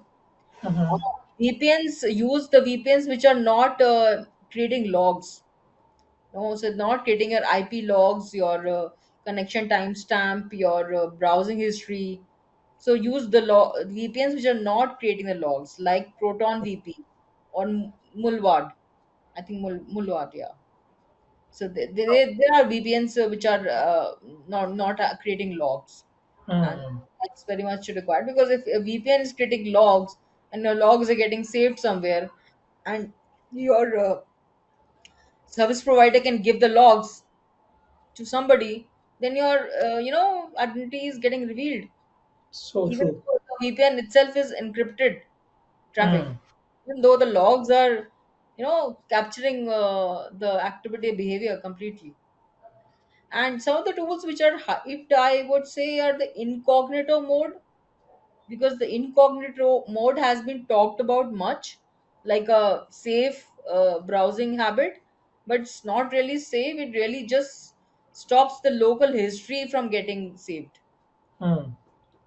Mhm. VPNs, use the VPNs which are not creating logs. No, so not getting your IP logs, your connection timestamp, your browsing history. So use the VPNs which are not creating the logs, like Proton VP or Mulwad. I think Mulwad, yeah. So there are VPNs which are not creating logs, and Hmm. that's very much required, because if a VPN is creating logs and the logs are getting saved somewhere, and your service provider can give the logs to somebody, then your identity is getting revealed, So even true. though the VPN itself is encrypted traffic, Hmm. even though the logs are capturing the activity behavior completely. And some of the tools which are hyped, I would say, are the incognito mode, because the incognito mode has been talked about much, like a safe browsing habit, but it's not really safe. It really just stops the local history from getting saved. Hmm.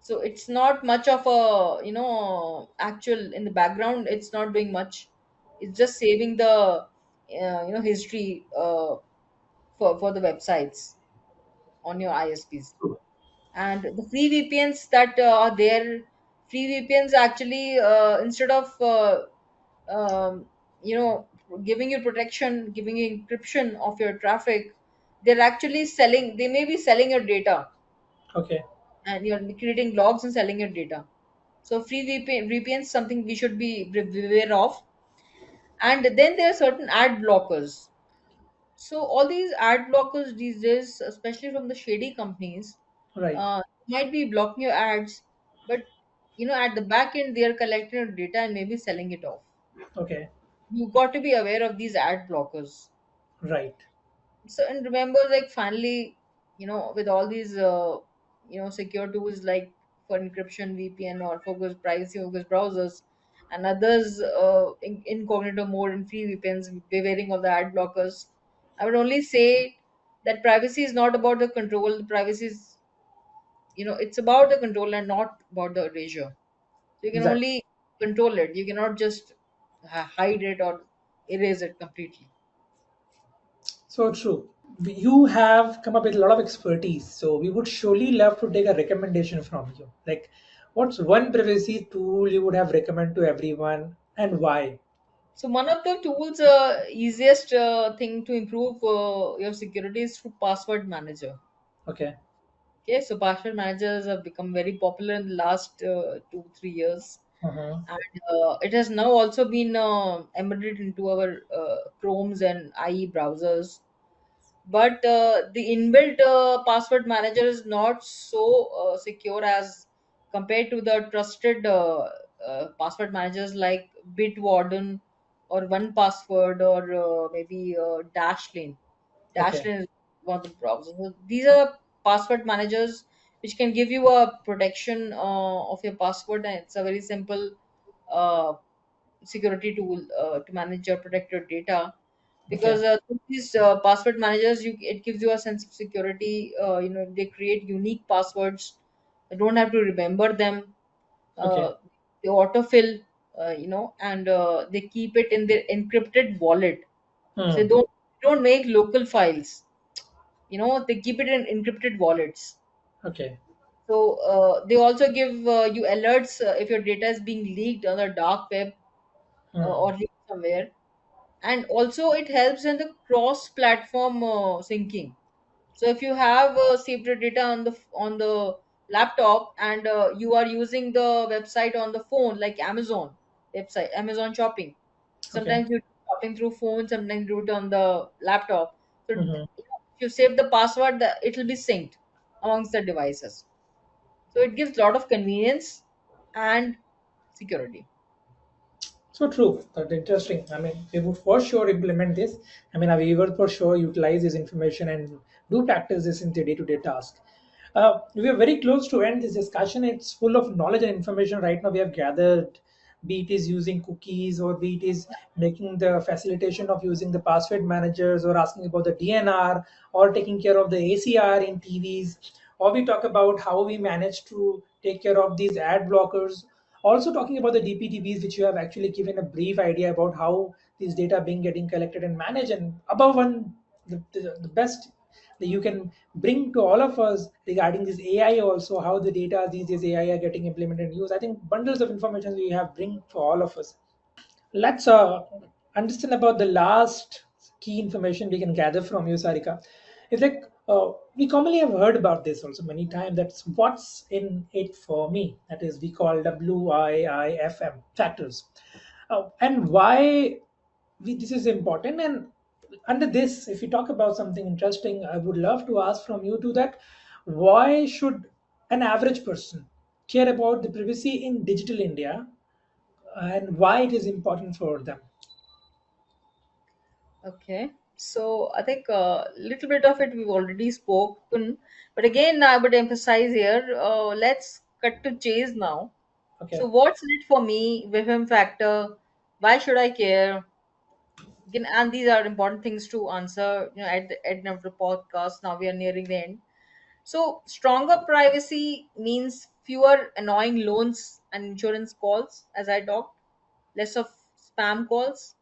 So it's not much of a actual in the background. It's not doing much. It's just saving the history for the websites on your ISPs. And the free VPNs that are there, free VPNs actually, instead of um, you know giving you protection, giving you encryption of your traffic, they're actually selling. They may be selling your data, Okay. and you're creating logs and selling your data. So free VPN is something we should be aware of. And then there are certain ad blockers. So all these ad blockers these days, especially from the shady companies, Right. might be blocking your ads, but at the back end they are collecting your data and maybe selling it off. Okay. You got to be aware of these ad blockers. Right. So, and remember, like, finally, with all these secure tools like for encryption, VPN, or focus privacy focused browsers, and others, incognito mode and free VPNs, bewailing of the ad blockers, I would only say that privacy is not about the control. The privacy is, it's about the control and not about the erasure. So you can Exactly. only control it. You cannot just hide it or erase it completely. So true. You have come up with a lot of expertise, so we would surely love to take a recommendation from you. Like, what's one privacy tool you would have recommend to everyone, and why? So one of the tools, easiest thing to improve your security is through password manager. Okay. Okay, so password managers have become very popular in the last 2 3 years, Mm-hmm. and it has now also been embedded into our Chromes and IE browsers. But the inbuilt password manager is not so secure as compared to the trusted password managers like Bitwarden or One Password or maybe Dashlane. Okay. Dashlane is one of the browsers. So these are password managers which can give you a protection of your password, and it's a very simple uh, security tool to manage or protect your data. Okay. Because through these password managers, it gives you a sense of security. They create unique passwords. You don't have to remember them. Okay. They autofill, and they keep it in their encrypted wallet. So Hmm. they don't make local files. They keep it in encrypted wallets. Okay. So they also give you alerts if your data is being leaked on the dark web Hmm. or leaked somewhere. And also it helps in the cross platform syncing. So if you have saved your data on the laptop, and you are using the website on the phone, like Amazon website, Amazon shopping, Okay. sometimes you do shopping through phone, sometimes you do it on the laptop. So Mm-hmm. if you save the password, it will be synced amongst the devices. So it gives a lot of convenience and security. So true. That's interesting. I mean, we would for sure implement this. I mean, we will for sure utilize this information and do practice this in the day-to-day task. We are very close to end this discussion. It's full of knowledge and information right now we have gathered, be it is using cookies or be it is making the facilitation of using the password managers or asking about the DNR or taking care of the ACR in TVs, or we talk about how we manage to take care of these ad blockers, also talking about the DPDPs, which you have actually given a brief idea about how these data being getting collected and managed, and above one, the best that you can bring to all of us regarding this AI, also how the data these days AI are getting implemented and used. I think bundles of information we have bring for all of us. Let's understand about the last key information we can gather from you, Sarika. It's like we commonly have heard about this also many times. That's what's in it for me. That is, we call WIIFM factors. And why this is important. And under this, if we talk about something interesting, I would love to ask from you to that: why should an average person care about the privacy in digital India, and why it is important for them? Okay, so I think a little bit of it we've already spoken, but again, I would emphasize here. Let's cut to chase now. So, Okay. what's in it for me? Vivim factor. Why should I care? Again, and these are important things to answer. At the end of the podcast. Now we are nearing the end. So, stronger privacy means fewer annoying loans and insurance calls, as I talked. Less of spam calls,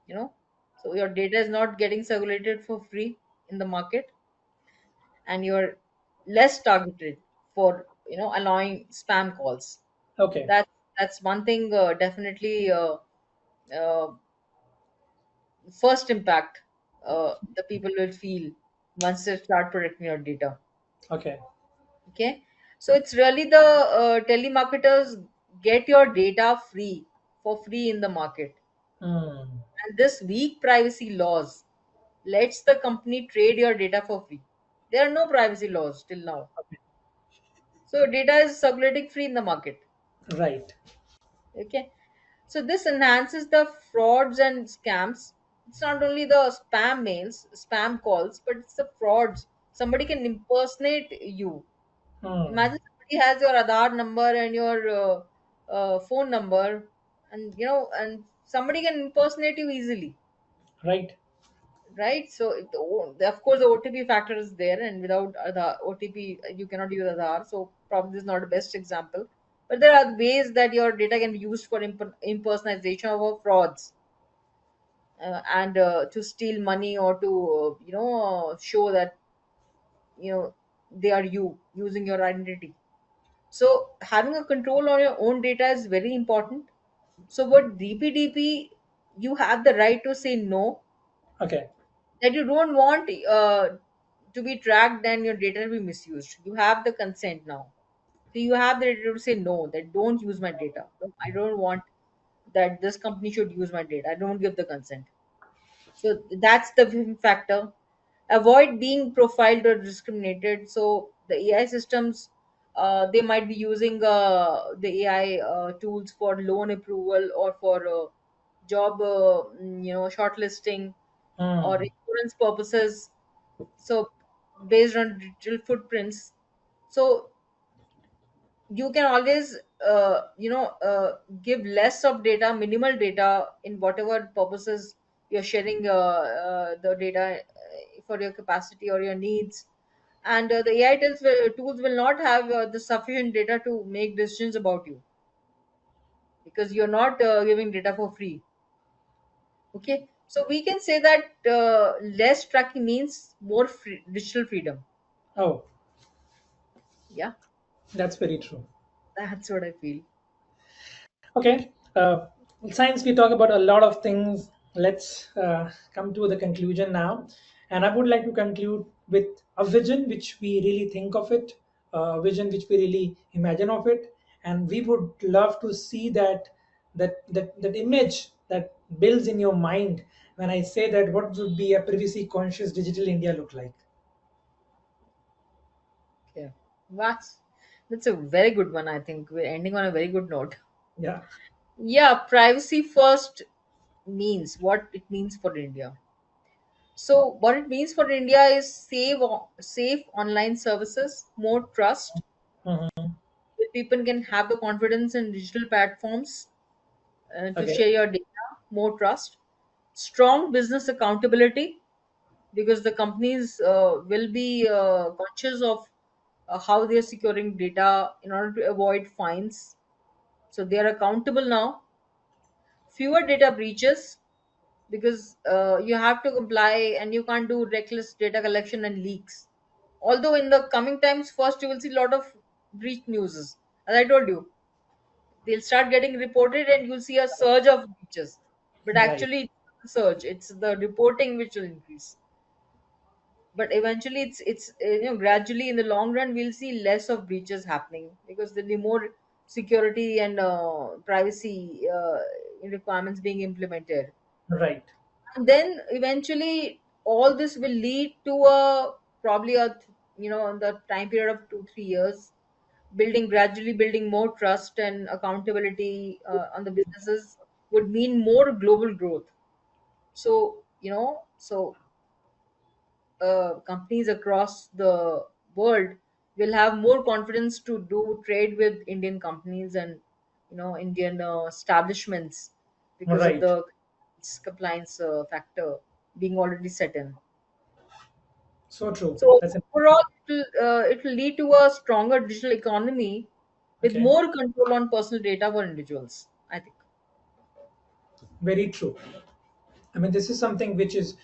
you know so your data is not getting circulated for free in the market, and you're less targeted for allowing spam calls. Okay. That's one thing, definitely, uh, first impact the people will feel once they start protecting your data. Okay. Okay, so it's really the telemarketers get your data free, for free in the market. Hmm. And this weak privacy laws lets the company trade your data for free. There are no privacy laws till now. Okay. So data is circulating free in the market. Right. Okay. So this enhances the frauds and scams. It's not only the spam mails, spam calls, but it's the frauds. Somebody can impersonate you. Hmm. Imagine somebody has your Aadhaar number and your phone number, and somebody can impersonate you easily. Right. Right, so of course the OTP factor is there, and without the OTP you cannot use Aadhaar, so probably this is not the best example, but there are ways that your data can be used for impersonation of frauds, and to steal money, or to show that they are you using your identity. So having a control on your own data is very important. So what DPDP you have the right to say no, Okay. that you don't want to be tracked and your data will be misused. You have the consent now. So you have the right to say no, that don't use my data. No, I don't want that this company should use my data. I don't give the consent. So that's the factor. Avoid being profiled or discriminated. So the AI systems, they might be using the AI tools for loan approval or for job, shortlisting or Hmm. insurance purposes. So based on digital footprints, so you can always give less of data, minimal data in whatever purposes you're sharing the data for your capacity or your needs. And the tools will not have the sufficient data to make decisions about you, because you're not giving data for free. Okay, so we can say that less tracking means more digital freedom. Oh, Yeah, that's very true. that's what I feel. Okay. Science, we talk about a lot of things. Let's come to the conclusion now. And I would like to conclude with a vision which we really think of it, a vision which we really imagine of it. And we would love to see that image that builds in your mind when I say that what would be a privacy conscious digital India look like. Yeah, that's a very good one. I think we're ending on a very good note. Yeah. Yeah, privacy first means what it means for India. So what it means for India is safe online services, more trust, Mhm. where people can have the confidence in digital platforms to Okay. share your data, more trust, strong business accountability, because the companies will be conscious of how they are securing data in order to avoid fines. So they are accountable now. Fewer data breaches, because you have to comply and you can't do reckless data collection and leaks. Although in the coming times, first you will see a lot of breach news. As I told you, they'll start getting reported and you'll see a surge of breaches. But Right. actually, it's not a surge. It's the reporting which will increase. But eventually, gradually in the long run we'll see less of breaches happening, because there'll be more security and privacy requirements being implemented. Right. And then eventually all this will lead to a probably in the time period of 2 3 years, gradually building more trust and accountability on the businesses, would mean more global growth. So companies across the world will have more confidence to do trade with Indian companies and Indian establishments, because of Right. the compliance factor being already set in. So true. So That's overall, it will lead to a stronger digital economy with okay. more control on personal data for individuals, I think. Very true. I mean, this is something which is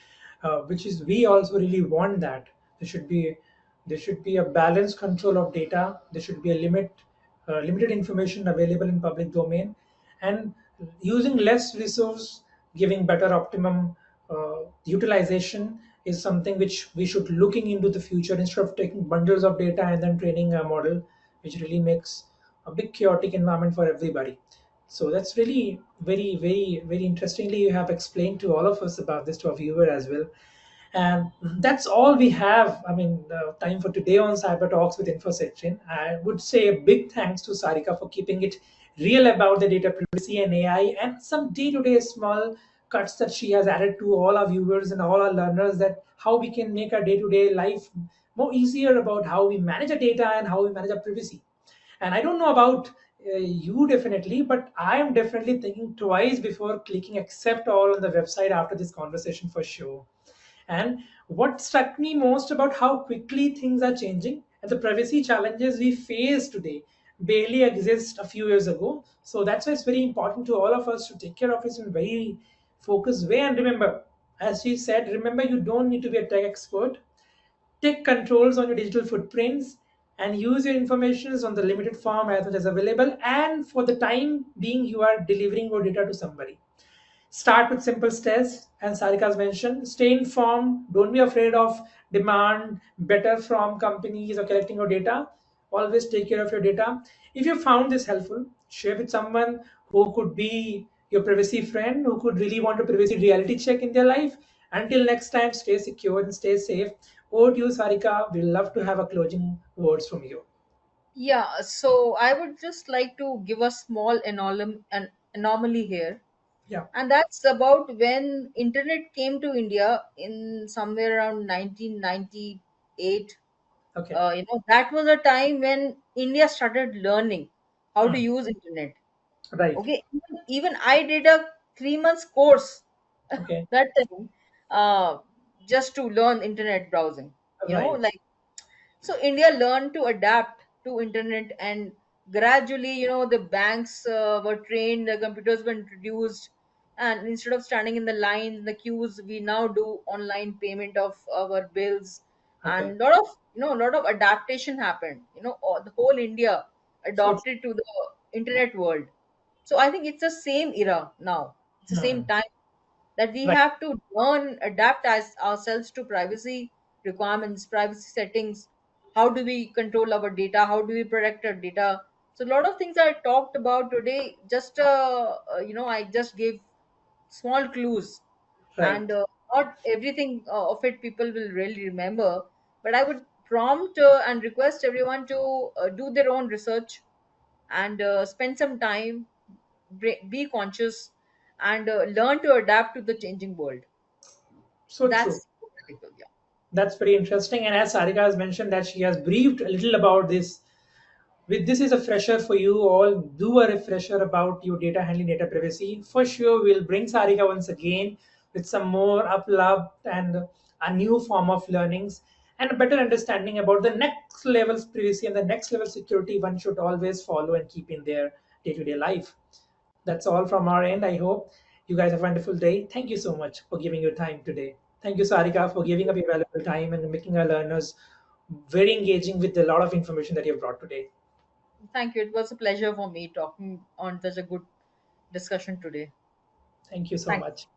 we also really want that there should be a balanced control of data. There should be a limited information available in public domain, and using less resource, giving better optimum utilization is something which we should looking into the future instead of taking bundles of data and then training a model, which really makes a big chaotic environment for everybody. So that's really very interestingly you have explained to all of us about this to our viewer as well. And that's all we have. I mean, the time for today on Cyber Talks with InfosecTrain. I would say a big thanks to Sarika for keeping it real about the data privacy and AI and some day-to-day small cuts that she has added to all our viewers and all our learners, that how we can make our day-to-day life more easier about how we manage our data and how we manage our privacy. And I don't know about you definitely, but I am definitely thinking twice before clicking accept all on the website after this conversation for sure. And what struck me most about how quickly things are changing and the privacy challenges we face today barely exist a few years ago. So that's why it's very important to all of us to take care of it in a very focused way. And remember, as she said, remember you don't need to be a tech expert. Take controls on your digital footprints and use your information on the limited form as much as available. And for the time being, you are delivering your data to somebody. Start with simple steps, and Sarika's mentioned. Stay informed. Don't be afraid of demand better from companies or collecting your data. Always take care of your data. If you found this helpful, share with someone who could be your privacy friend, who could really want a privacy reality check in their life. Until next time, stay secure and stay safe. Over to you, Sarika. We'd love to have a closing words from you. Yeah, so I would just like to give a small an anomaly here, Yeah. and that's about when internet came to India in somewhere around 1998. Okay. That was a time when India started learning how to Hmm. use internet. Right. Okay, even I did a 3 months course Okay. that time, just to learn internet browsing. Right. Like, so India learned to adapt to internet, and gradually, the banks were trained, the computers were introduced, and instead of standing in the lines, the queues, we now do online payment of our bills, Okay. and lot of adaptation happened. The whole India So true. adopted to the internet world. So I think it's the same era now. It's the same Hmm. time that we Right. have to learn, adapt ourselves to privacy requirements, privacy settings. How do we control our data? How do we protect our data? So a lot of things I talked about today. Just I just gave small clues, and Right. not everything of it people will really remember. But I would prompt and request everyone to do their own research and spend some time, be conscious, and learn to adapt to the changing world. So true. That's critical. Yeah. That's very interesting. And as Sarika has mentioned that she has briefed a little about this. With this is a fresher for you all. Do a refresher about your data handling, data privacy. For sure, we'll bring Sarika once again with some more upload and a new form of learnings and a better understanding about the next level privacy and the next level security one should always follow and keep in their day-to-day life. That's all from our end. I hope you guys have a wonderful day. Thank you so much for giving your time today. Thank you, Sarika, for giving up your valuable time and making our learners very engaging with a lot of information that you've brought today. Thank you. It was a pleasure for me talking on such a good discussion today. Thank you so Thank much.